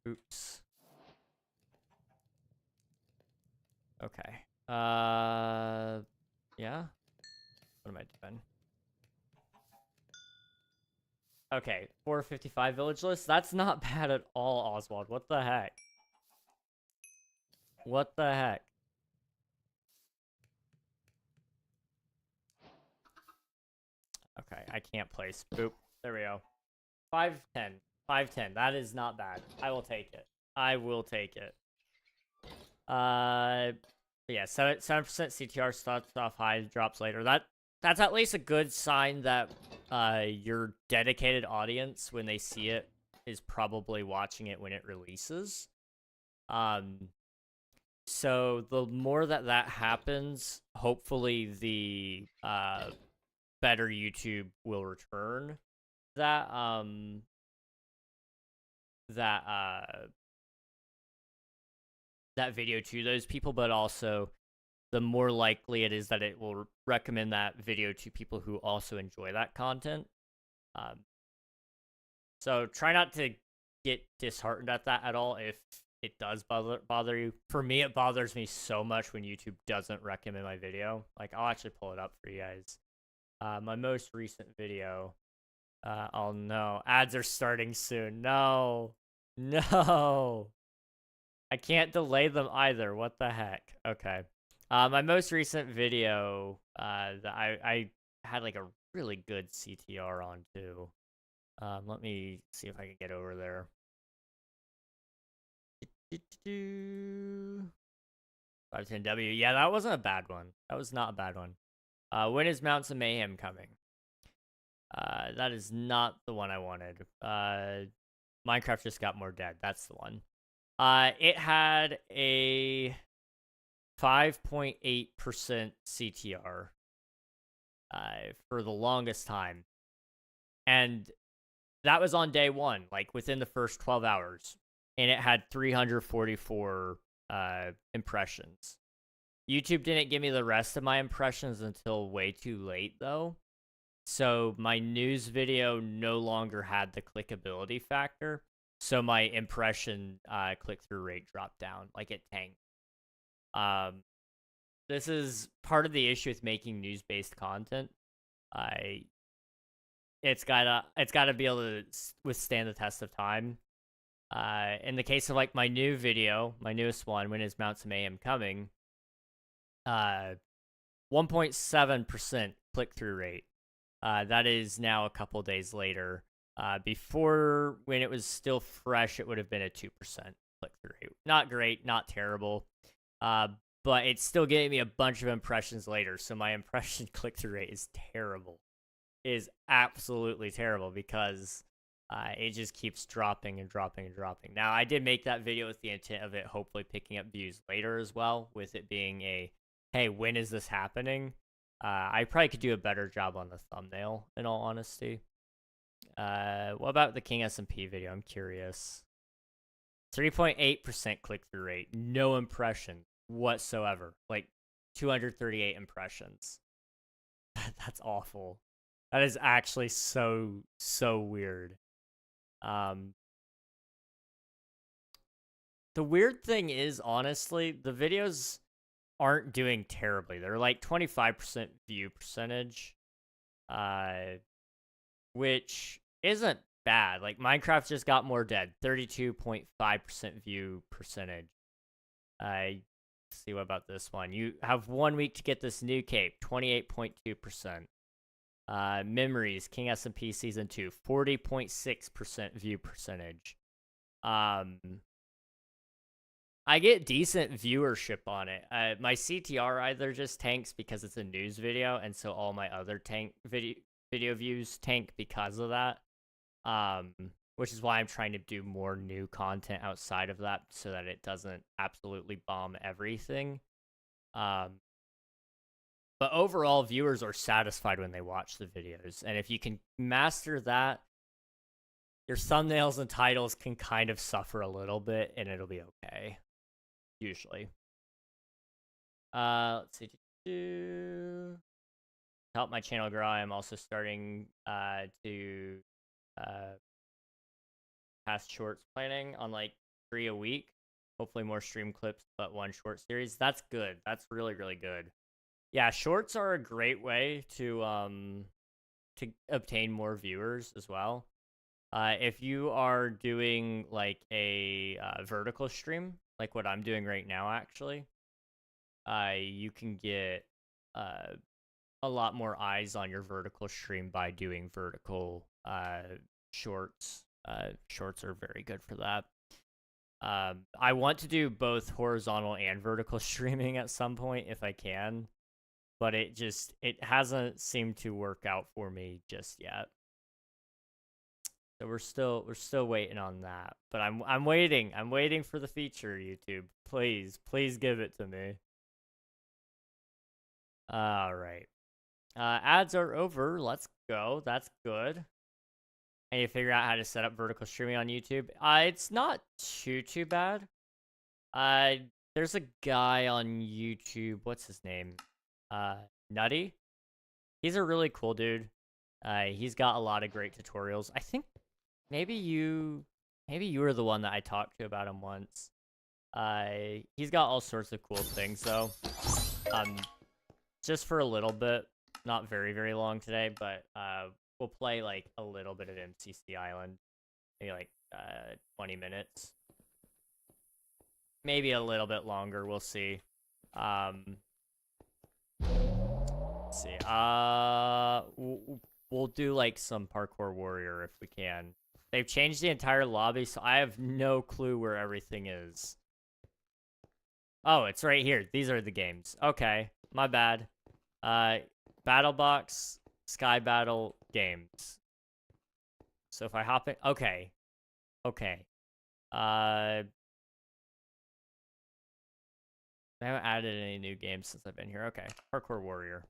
S1: Oops. Okay. Yeah. What am I doing? Okay, 455 village list. That's not bad at all, Oswald. What the heck? What the heck? Okay, I can't place. Boop. There we go. 510. 510. That is not bad. I will take it. I will take it. Yeah, 7% CTR starts off high, drops later. That's at least a good sign that your dedicated audience, when they see it, is probably watching it when it releases. So the more that happens, hopefully the better YouTube will return that that video to those people, but also the more likely it is that it will recommend that video to people who also enjoy that content. So try not to get disheartened at that at all if it does bother you. For me, it bothers me so much when YouTube doesn't recommend my video. Like, I'll actually pull it up for you guys. My most recent video. Oh no, ads are starting soon. No. No. I can't delay them either. What the heck? Okay. My most recent video that I had like a really good CTR on too. Let me see if I can get over there. 510W. Yeah, that wasn't a bad one. That was not a bad one. When is Mounts of Mayhem coming? That is not the one I wanted. Minecraft just got more dead. That's the one. It had a 5.8% CTR for the longest time. And that was on day one, like within the first 12 hours. And it had 344 impressions. YouTube didn't give me the rest of my impressions until way too late, though. So my news video no longer had the clickability factor. So my impression click-through rate dropped down, like it tanked. This is part of the issue with making news-based content. It's gotta be able to withstand the test of time. In the case of like my new video, my newest one, When Is Mount Mayhem Coming? 1.7% click-through rate. That is now a couple days later. Before, when it was still fresh, it would have been a 2% click-through rate. Not great, not terrible. But it's still getting me a bunch of impressions later, so my impression click-through rate is terrible. It is absolutely terrible because it just keeps dropping and dropping and dropping. Now, I did make that video with the intent of it hopefully picking up views later as well, with it being a, hey, when is this happening? I probably could do a better job on the thumbnail, in all honesty. What about the King SMP video? I'm curious. 3.8% click-through rate. No impression whatsoever. Like, 238 impressions. That's awful. That is actually so weird. The weird thing is, honestly, the videos aren't doing terribly. They're like 25% view percentage, which isn't bad. Like, Minecraft just got more dead, 32.5% view percentage. Let's see, what about this one? You have 1 week to get this new cape, 28.2%. Memories, King SMP Season 2, 40.6% view percentage. I get decent viewership on it. My CTR either just tanks because it's a news video, and so all my other video views tank because of that. Which is why I'm trying to do more new content outside of that so that it doesn't absolutely bomb everything. But overall, viewers are satisfied when they watch the videos, and if you can master that, your thumbnails and titles can kind of suffer a little bit, and it'll be okay. Usually. Let's see. To help my channel grow, I'm also starting to past shorts planning on like 3 a week. Hopefully more stream clips, but 1 short series. That's good. That's really, really good. Yeah, shorts are a great way to obtain more viewers as well. If you are doing like a vertical stream, like what I'm doing right now, actually, you can get a lot more eyes on your vertical stream by doing vertical shorts. Shorts are very good for that. I want to do both horizontal and vertical streaming at some point if I can, but it hasn't seemed to work out for me just yet. So we're still waiting on that. But I'm waiting. I'm waiting for the feature, YouTube. Please give it to me. All right. Ads are over. Let's go. That's good. And you figure out how to set up vertical streaming on YouTube. It's not too bad. There's a guy on YouTube. What's his name? Nutty. He's a really cool dude. He's got a lot of great tutorials. I think maybe you were the one that I talked to about him once. He's got all sorts of cool things though. Just for a little bit, not very long today, but we'll play like a little bit of MCC Island, maybe like 20 minutes, maybe a little bit longer. We'll see. Let's see. We'll do like some Parkour Warrior if we can. They've changed the entire lobby, so I have no clue where everything is. Oh, it's right here. These are the games. Okay, my bad. Battle Box, Sky Battle, games. So if I hop in, okay. I haven't added any new games since I've been here. Okay, Parkour Warrior.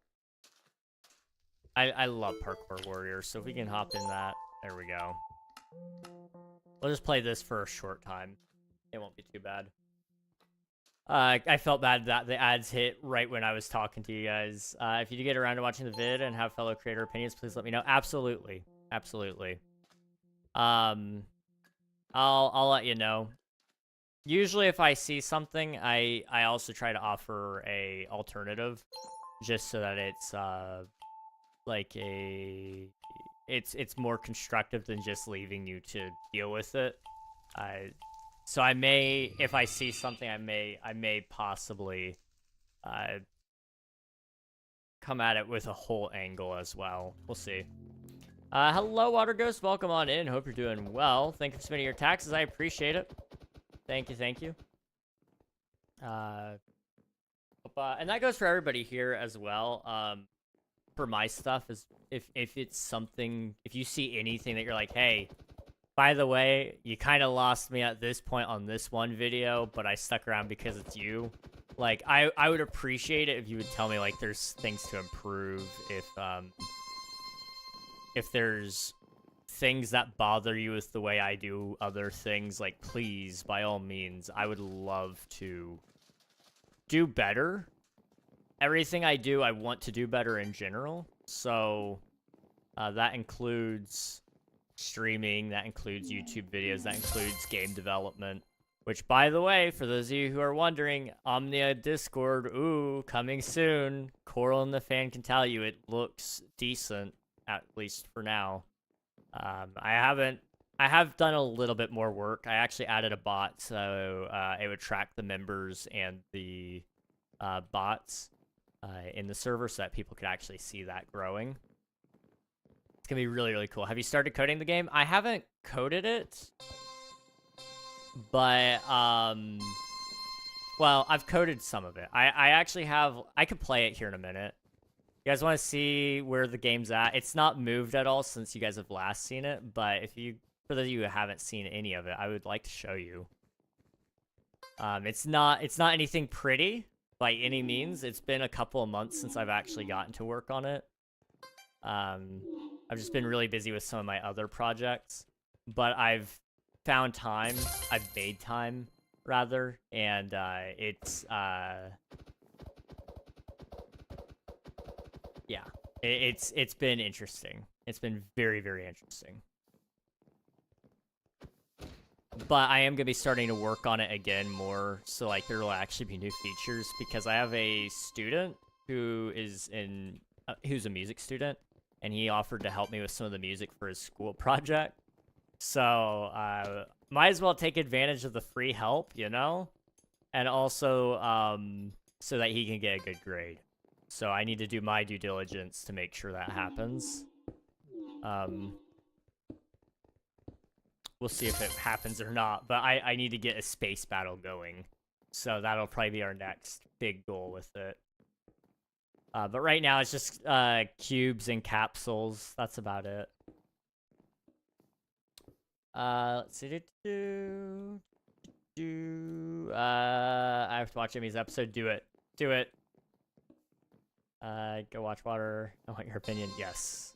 S1: I love Parkour Warrior, so if we can hop in that, there we go. We'll just play this for a short time. It won't be too bad. I felt bad that the ads hit right when I was talking to you guys. If you do get around to watching the vid and have fellow creator opinions, please let me know. Absolutely, absolutely. I'll let you know. Usually, if I see something, I also try to offer a alternative, just so that it's like it's more constructive than just leaving you to deal with it. So I may, if I see something, I may possibly come at it with a whole angle as well. We'll see. Hello, Water Ghost. Welcome on in. Hope you're doing well. Thank you for submitting your taxes. I appreciate it. Thank you, thank you. And that goes for everybody here as well. For my stuff, is if it's something, if you see anything that you're like, hey, by the way, you kind of lost me at this point on this one video, but I stuck around because it's you. Like, I would appreciate it if you would tell me, like, there's things to improve, if there's things that bother you with the way I do other things, like, please, by all means, I would love to do better. Everything I do, I want to do better in general, so that includes streaming, that includes YouTube videos, that includes game development, which, by the way, for those of you who are wondering, Omnia Discord, ooh, coming soon. Coral and the fan can tell you it looks decent, at least for now. I have done a little bit more work. I actually added a bot, so it would track the members and the bots in the server so that people could actually see that growing. It's gonna be really, really cool. Have you started coding the game? I haven't coded it, but well, I've coded some of it. I actually have. I could play it here in a minute. You guys want to see where the game's at? It's not moved at all since you guys have last seen it, but for those of you who haven't seen any of it, I would like to show you. It's not anything pretty by any means. It's been a couple of months since I've actually gotten to work on it. I've just been really busy with some of my other projects, but I've found time. I've made time, rather, and yeah, it's been interesting. It's been very, very interesting. But I am gonna be starting to work on it again more, so like there will actually be new features, because I have a student who is who's a music student, and he offered to help me with some of the music for his school project. So might as well take advantage of the free help, you know? And also so that he can get a good grade. So I need to do my due diligence to make sure that happens. We'll see if it happens or not, but I need to get a space battle going. So that'll probably be our next big goal with it. But right now it's just cubes and capsules. That's about it. Let's see. I have to watch Emmy's episode. Do it. Do it. Go watch Water. I want your opinion. Yes.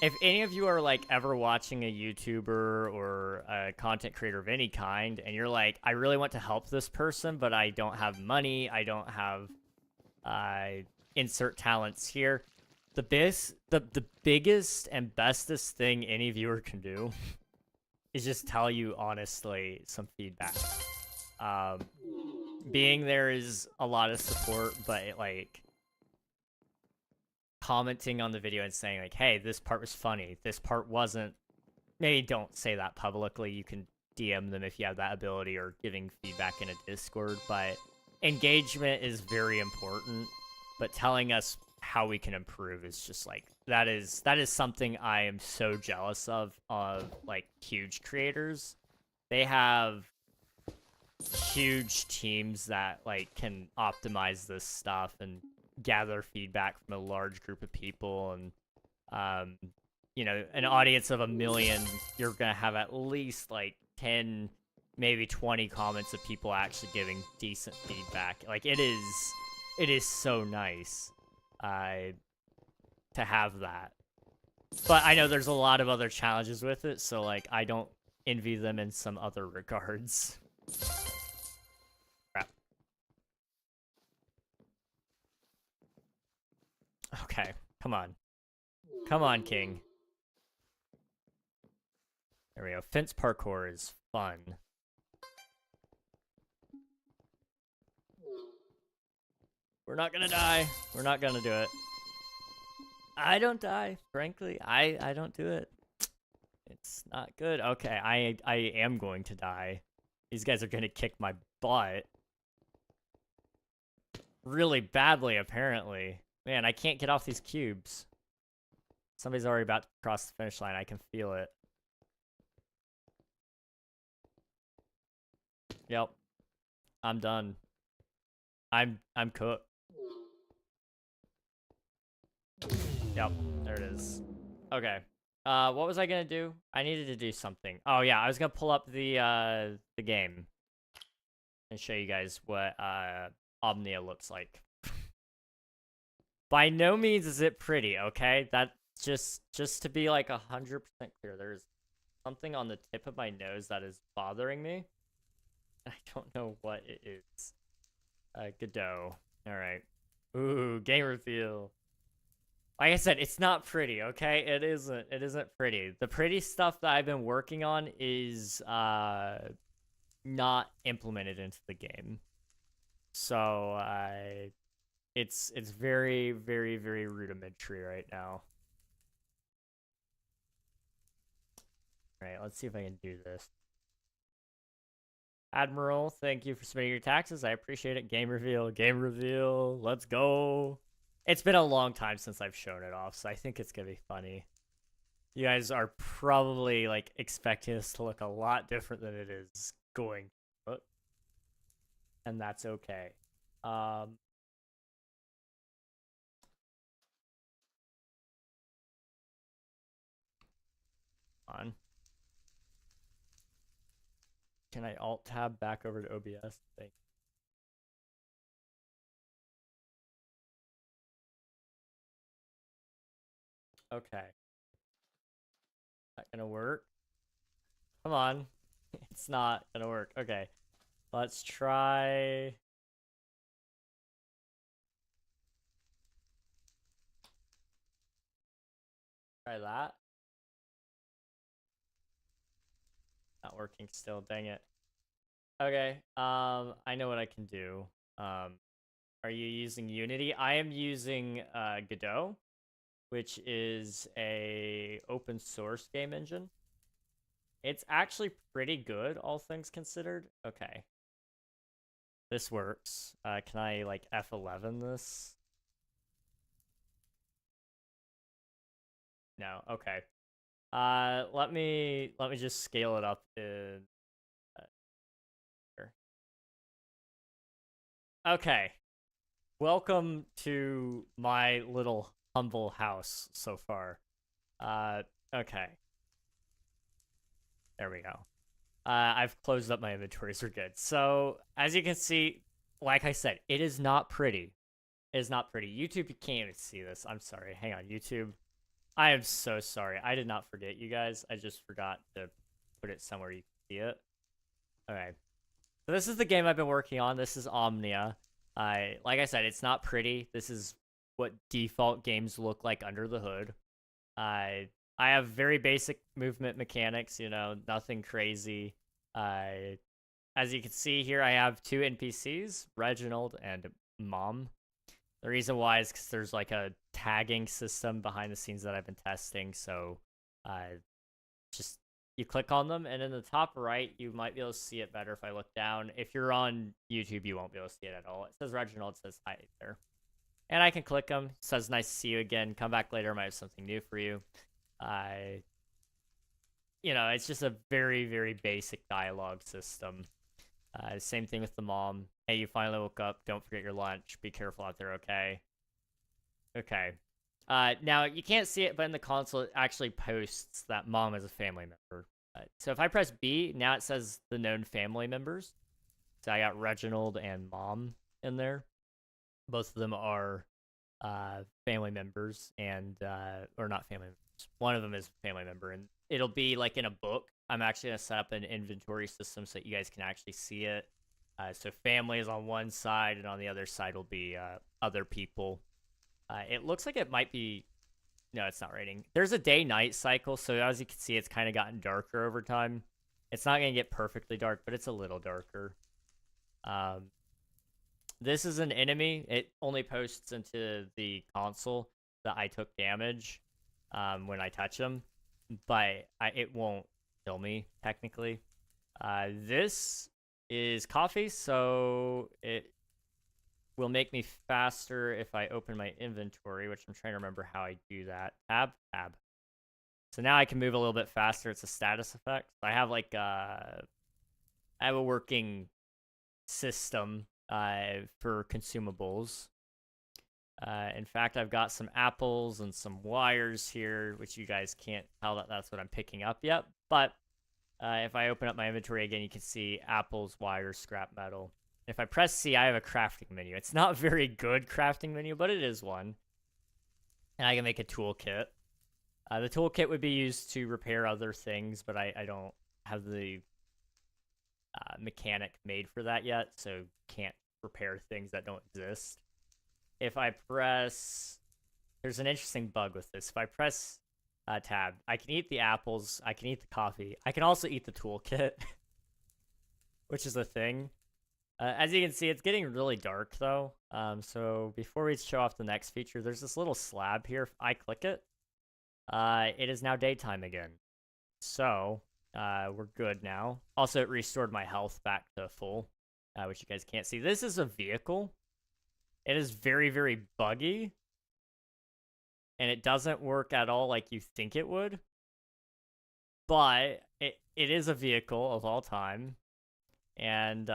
S1: If any of you are like ever watching a YouTuber or a content creator of any kind, and you're like, I really want to help this person, but I don't have money, I don't have insert talents here. The biggest and bestest thing any viewer can do is just tell you honestly some feedback. Being there is a lot of support, but like commenting on the video and saying like, hey, this part was funny, this part wasn't. Maybe don't say that publicly. You can DM them if you have that ability, or giving feedback in a Discord, but engagement is very important. But telling us how we can improve is just like, that is something I am so jealous of like huge creators. They have huge teams that like can optimize this stuff and gather feedback from a large group of people, and you know, an audience of 1 million, you're gonna have at least like 10 maybe 20 comments of people actually giving decent feedback. Like, it is so nice to have that. But I know there's a lot of other challenges with it, so, like, I don't envy them in some other regards. Crap. Okay, come on. Come on, King. There we go. Fence parkour is fun. We're not gonna die. We're not gonna do it. I don't die, frankly. I don't do it. It's not good. Okay, I am going to die. These guys are gonna kick my butt. Really badly, apparently. Man, I can't get off these cubes. Somebody's already about to cross the finish line. I can feel it. Yep. I'm done. I'm cooked. Yep, there it is. Okay. What was I gonna do? I needed to do something. Oh yeah, I was gonna pull up the game and show you guys what Omnia looks like. By no means is it pretty, okay? That's just to be like 100% clear. There's something on the tip of my nose that is bothering me. I don't know what it is. Godot. All right. Ooh, game reveal. Like I said, it's not pretty, okay? It isn't pretty. The pretty stuff that I've been working on is not implemented into the game. So it's very, very, very rudimentary right now. All right, let's see if I can do this. Admiral, thank you for submitting your taxes. I appreciate it. Game reveal, game reveal. Let's go. It's been a long time since I've shown it off, so I think it's gonna be funny. You guys are probably like expecting this to look a lot different than it is going to look, and that's okay. On. Can I alt tab back over to OBS? Thank you. Okay. Not gonna work. Come on. It's not gonna work. Okay. Let's try. Try that. Not working still, dang it. Okay. I know what I can do. Are you using Unity? I am using Godot, which is a open source game engine. It's actually pretty good, all things considered. Okay. This works. Can I like F11 this? No. Okay. Let me just scale it up in here. Okay. Welcome to my little humble house so far. Okay. There we go. I've closed up my inventories. We're good. So, as you can see, like I said, it is not pretty. It is not pretty. YouTube, you can't even see this. I'm sorry. Hang on, YouTube. I am so sorry. I did not forget you guys. I just forgot to put it somewhere you can see it. Okay. So this is the game I've been working on. This is Omnia. Like I said, it's not pretty. This is what default games look like under the hood. I have very basic movement mechanics, you know, nothing crazy. As you can see here, I have two NPCs, Reginald and Mom. The reason why is because there's like a tagging system behind the scenes that I've been testing. So just you click on them, and in the top right, you might be able to see it better if I look down. If you're on YouTube, you won't be able to see it at all. It says Reginald, it says hi there. And I can click them. It says nice to see you again. Come back later, I might have something new for you. You know, it's just a very, very basic dialogue system. Same thing with the mom. Hey, you finally woke up. Don't forget your lunch. Be careful out there, okay? Okay. Now, you can't see it, but in the console, it actually posts that mom is a family member. So if I press B, now it says the known family members. So I got Reginald and Mom in there. Both of them are family members, and or not family members. One of them is a family member, and it'll be like in a book. I'm actually gonna set up an inventory system so that you guys can actually see it. So family is on one side, and on the other side will be other people. It looks like it might be. No, it's not raining. There's a day-night cycle, so as you can see, it's kind of gotten darker over time. It's not gonna get perfectly dark, but it's a little darker. This is an enemy. It only posts into the console that I took damage when I touch them, but it won't kill me, technically. This is coffee, so it will make me faster if I open my inventory, which I'm trying to remember how I do that. Tab. So now I can move a little bit faster. It's a status effect. I have like I have a working system for consumables. In fact, I've got some apples and some wires here, which you guys can't tell that that's what I'm picking up yet. But if I open up my inventory again, you can see apples, wires, scrap metal. If I press C, I have a crafting menu. It's not a very good crafting menu, but it is one. And I can make a toolkit. The toolkit would be used to repair other things, but I don't have the mechanic made for that yet, so can't repair things that don't exist. If I press... There's an interesting bug with this. If I press tab, I can eat the apples, I can eat the coffee, I can also eat the toolkit, which is a thing. As you can see, it's getting really dark, though. So before we show off the next feature, there's this little slab here. If I click it, it is now daytime again. So we're good now. Also, it restored my health back to full, which you guys can't see. This is a vehicle. It is very, very buggy. And it doesn't work at all like you think it would. But it is a vehicle of all time. And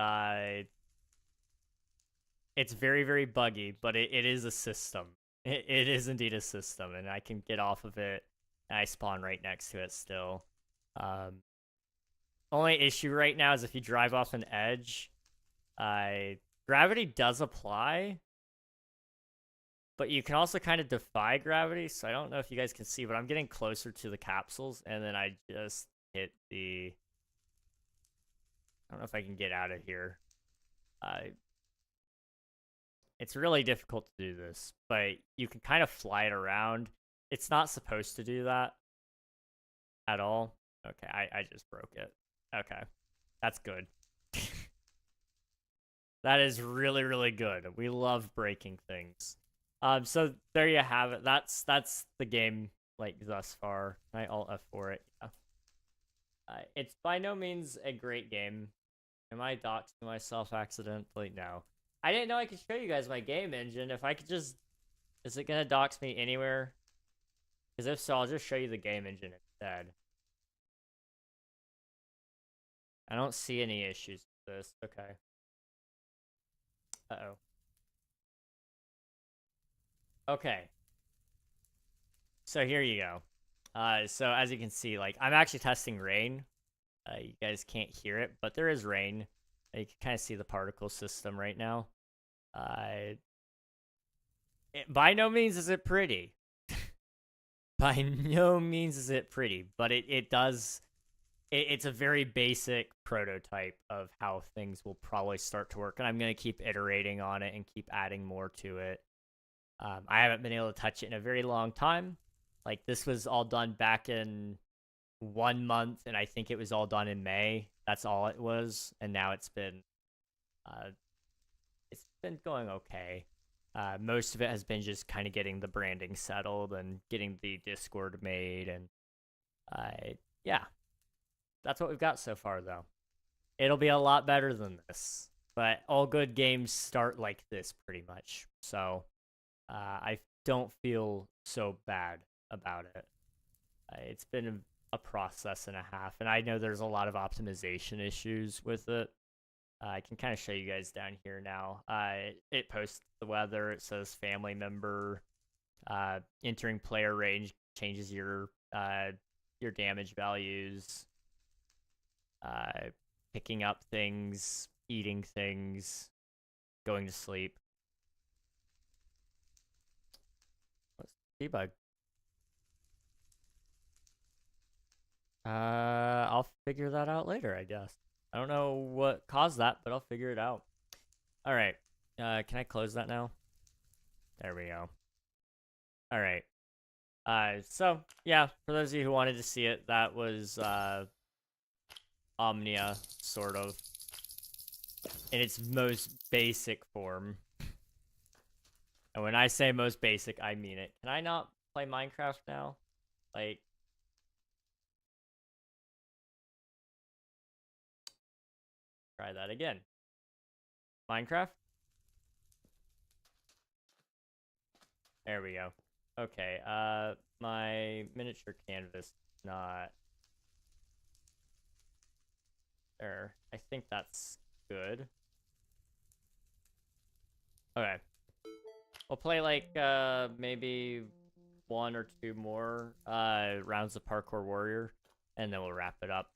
S1: it's very, very buggy, but it is a system. It is indeed a system, and I can get off of it, and I spawn right next to it still. Only issue right now is if you drive off an edge, gravity does apply, but you can also kind of defy gravity, so I don't know if you guys can see, but I'm getting closer to the capsules, and then I just hit the... I don't know if I can get out of here. It's really difficult to do this, but you can kind of fly it around. It's not supposed to do that at all. Okay, I just broke it. Okay, that's good. That is really, really good. We love breaking things. So there you have it. That's the game, like, thus far. I alt F4 it. Yeah. It's by no means a great game. Am I doxing myself accidentally? No. I didn't know I could show you guys my game engine. If I could just... Is it going to dox me anywhere? Because if so, I'll just show you the game engine instead. I don't see any issues with this. Okay. Uh-oh. Okay. So here you go. So as you can see, like, I'm actually testing rain. You guys can't hear it, but there is rain. You can kind of see the particle system right now. By no means is it pretty. By no means is it pretty, but it does... It's a very basic prototype of how things will probably start to work, and I'm going to keep iterating on it and keep adding more to it. I haven't been able to touch it in a very long time. Like, this was all done back in 1 month, and I think it was all done in May. That's all it was, and now it's been going okay. Most of it has been just kind of getting the branding settled and getting the Discord made, and yeah, that's what we've got so far, though. It'll be a lot better than this, but all good games start like this, pretty much. So I don't feel so bad about it. It's been a process and a half, and I know there's a lot of optimization issues with it. I can kind of show you guys down here now. It posts the weather. It says family member. Entering player range changes your damage values. picking up things, eating things, going to sleep. Let's debug. I'll figure that out later, I guess. I don't know what caused that, but I'll figure it out. All right. Can I close that now? There we go. All right. So yeah, for those of you who wanted to see it, that was Omnia, sort of, in its most basic form. And when I say most basic, I mean it. Can I not play Minecraft now? Like, try that again. Minecraft? There we go. Okay, my miniature canvas not there. I think that's good. Okay. We'll play like maybe 1 or 2 more rounds of Parkour Warrior, and then we'll wrap it up.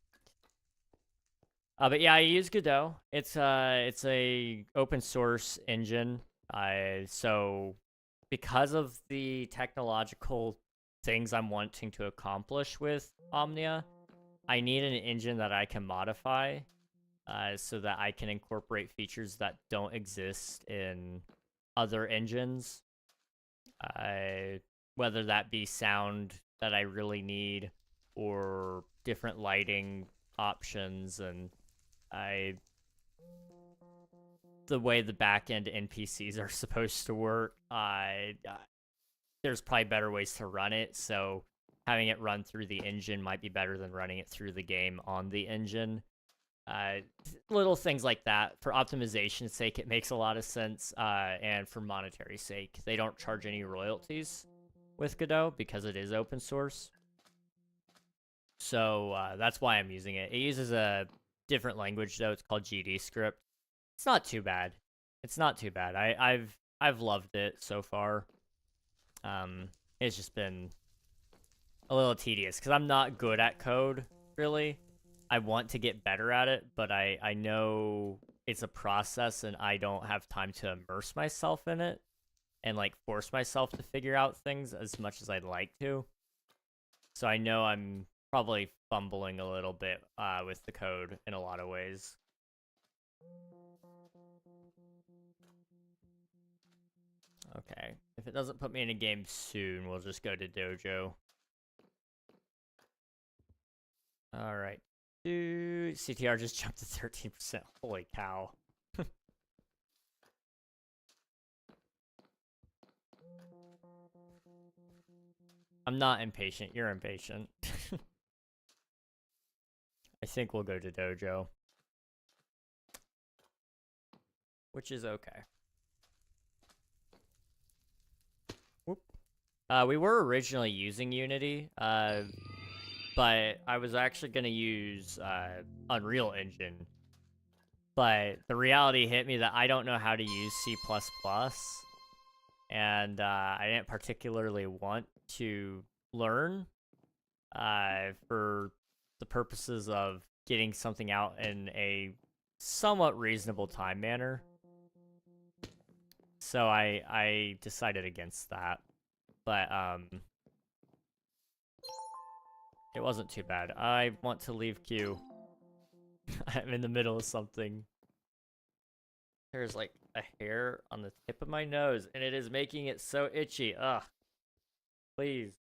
S1: But yeah, I use Godot. It's a open source engine. So because of the technological things I'm wanting to accomplish with Omnia, I need an engine that I can modify so that I can incorporate features that don't exist in other engines. Whether that be sound that I really need or different lighting options, and the way the back-end NPCs are supposed to work, there's probably better ways to run it, so having it run through the engine might be better than running it through the game on the engine. Little things like that. For optimization's sake, it makes a lot of sense, and for monetary sake. They don't charge any royalties with Godot because it is open source. So that's why I'm using it. It uses a different language, though. It's called GD script. It's not too bad. It's not too bad. I've loved it so far. It's just been a little tedious because I'm not good at code, really. I want to get better at it, but I know it's a process and I don't have time to immerse myself in it and like force myself to figure out things as much as I'd like to. So I know I'm probably fumbling a little bit with the code in a lot of ways. Okay, if it doesn't put me in a game soon, we'll just go to Dojo. All right. Dude, CTR just jumped to 13%. Holy cow. I'm not impatient. You're impatient. I think we'll go to Dojo. Which is okay. Whoop. We were originally using Unity, but I was actually going to use Unreal Engine. But the reality hit me that I don't know how to use C++, and I didn't particularly want to learn for the purposes of getting something out in a somewhat reasonable time manner. So I decided against that. But it wasn't too bad. I want to leave queue. I'm in the middle of something. There's like a hair on the tip of my nose, and it is making it so itchy. Ugh. Please.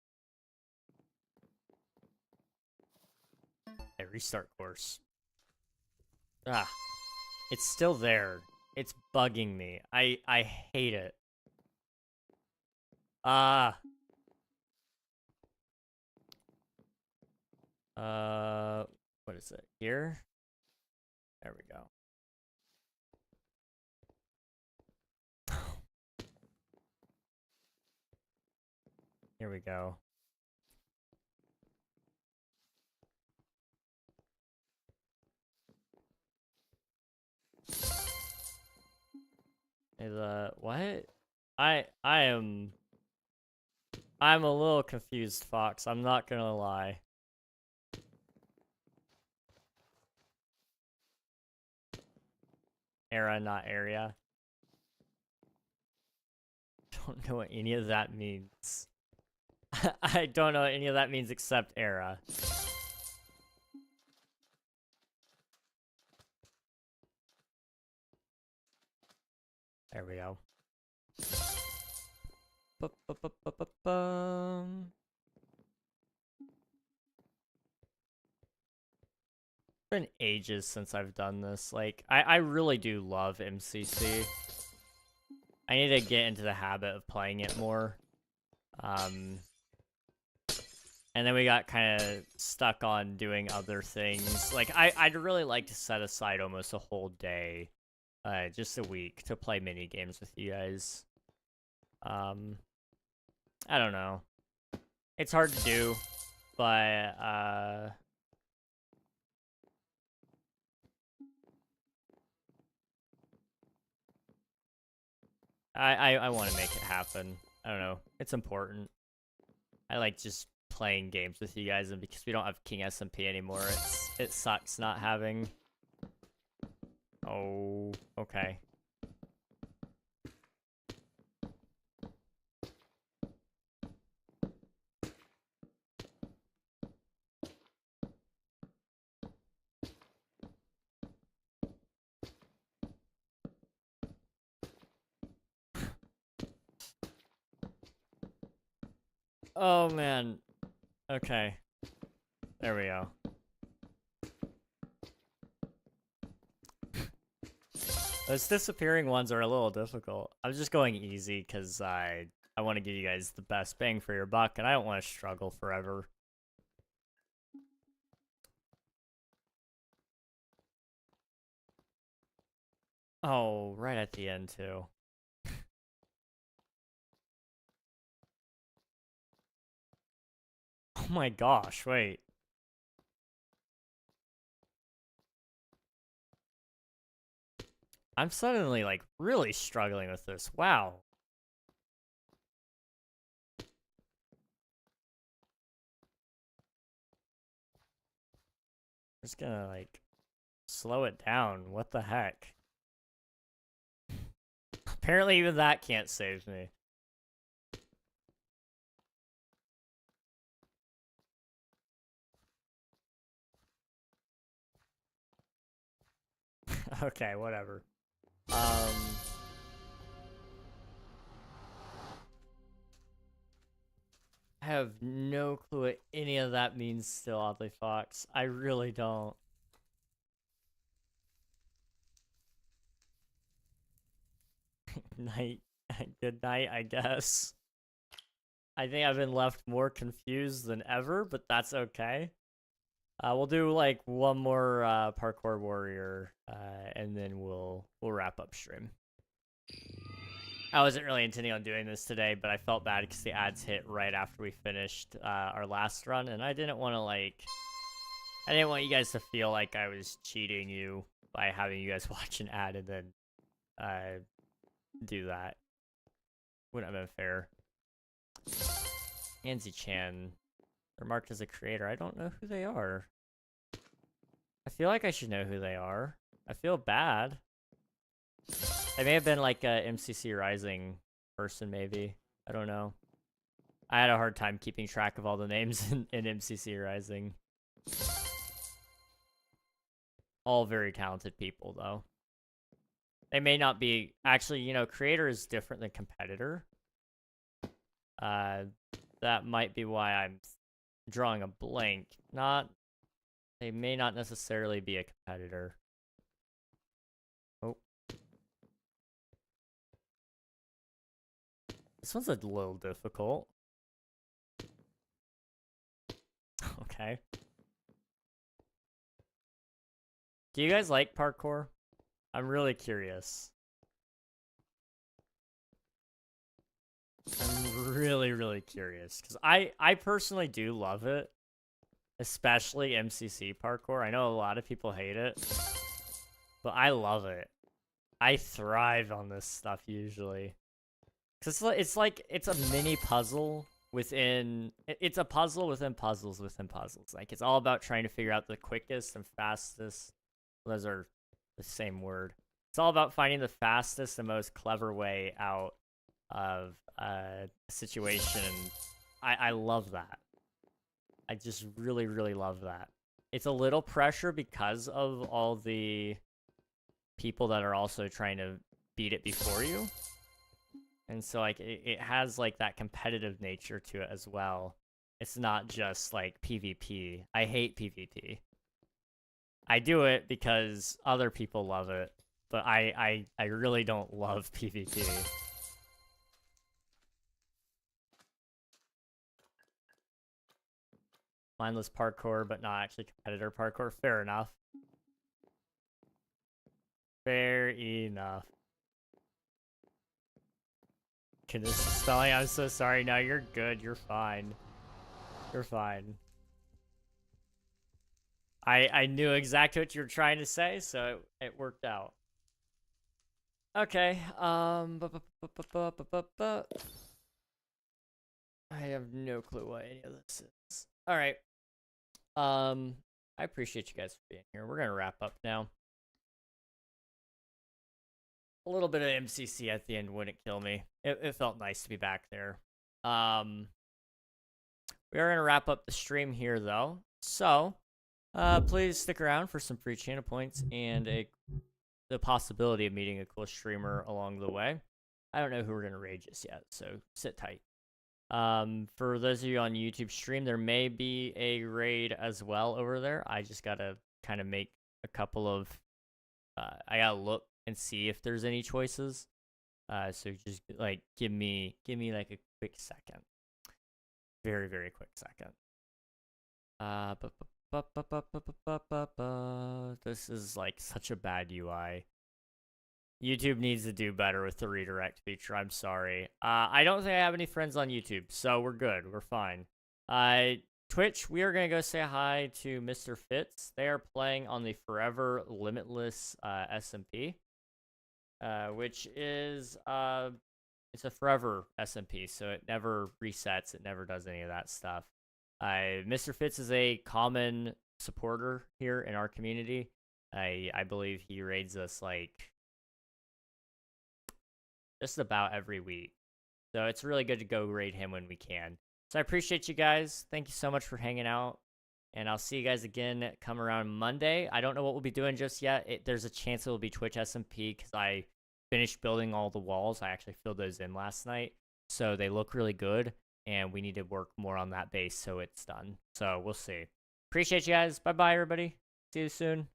S1: Okay, restart course. Ah. It's still there. It's bugging me. I hate it. Ah. What is it? Here? There we go. Here we go. What? I'm a little confused, Fox. I'm not gonna lie. Era, not area. Don't know what any of that means. I don't know what any of that means except era. There we go. It's been ages since I've done this. Like, I really do love MCC. I need to get into the habit of playing it more. And then we got kind of stuck on doing other things. Like, I'd really like to set aside almost a whole day, just a week, to play mini games with you guys. I don't know. It's hard to do, but, I want to make it happen. I don't know. It's important. I like just playing games with you guys, and because we don't have King SMP anymore, it sucks not having. Oh, okay. Oh man. Okay. There we go. Those disappearing ones are a little difficult. I'm just going easy because I want to give you guys the best bang for your buck, and I don't want to struggle forever. Oh, right at the end too. Oh my gosh, wait. I'm suddenly, like, really struggling with this. Wow. Just gonna, like, slow it down. What the heck? Apparently even that can't save me. Okay, whatever. I have no clue what any of that means still, Oddly Fox. I really don't. Night. Good night, I guess. I think I've been left more confused than ever, but that's okay. We'll do like one more parkour warrior, and then we'll wrap up stream. I wasn't really intending on doing this today, but I felt bad because the ads hit right after we finished our last run, and I didn't want to I didn't want you guys to feel like I was cheating you by having you guys watch an ad and then do that. Wouldn't have been fair. Anzi-chan. They're marked as a creator. I don't know who they are. I feel like I should know who they are. I feel bad. They may have been like a MCC Rising person, maybe. I don't know. I had a hard time keeping track of all the names in MCC Rising. All very talented people, though. They may not be... Actually, you know, creator is different than competitor. That might be why I'm drawing a blank. They may not necessarily be a competitor. Oh. This one's a little difficult. Okay. Do you guys like parkour? I'm really curious. I'm really curious because I personally do love it, especially MCC parkour. I know a lot of people hate it, but I love it. I thrive on this stuff usually because it's a mini puzzle within it's a puzzle within puzzles within puzzles. Like, it's all about trying to figure out the quickest and fastest. Those are the same word. It's all about finding the fastest and most clever way out of a situation. I love that. I just really, really love that. It's a little pressure because of all the people that are also trying to beat it before you. And so, like, it has, like, that competitive nature to it as well. It's not just, like, PvP. I hate PvP. I do it because other people love it, but I really don't love PvP. Mindless parkour, but not actually competitor parkour. Fair enough. Fair enough. Goodness, spelling, I'm so sorry. No, you're good. You're fine. You're fine. I knew exactly what you were trying to say, so it worked out. Okay, I have no clue what any of this is. Alright. I appreciate you guys for being here. We're gonna wrap up now. A little bit of MCC at the end wouldn't kill me. It felt nice to be back there. We are gonna wrap up the stream here though. So, please stick around for some free channel points and the possibility of meeting a cool streamer along the way. I don't know who we're gonna raid just yet, so sit tight. For those of you on YouTube stream, there may be a raid as well over there. I just gotta kind of make a couple of, I gotta look and see if there's any choices. So just like give me like a quick second. Very, very quick second. This is like such a bad UI. YouTube needs to do better with the redirect feature. I'm sorry. I don't think I have any friends on YouTube, so we're good. We're fine. Twitch, we are going to go say hi to Mr. Fitz. They are playing on the Forever Limitless SMP, which is it's a forever SMP, so it never resets. It never does any of that stuff. Mr. Fitz is a common supporter here in our community. I believe he raids us like just about every week. So it's really good to go raid him when we can. So I appreciate you guys. Thank you so much for hanging out. And I'll see you guys again come around Monday. I don't know what we'll be doing just yet. There's a chance it will be Twitch SMP because I finished building all the walls. I actually filled those in last night. So they look really good. And we need to work more on that base so it's done. So we'll see. Appreciate you guys. Bye-bye, everybody. See you soon.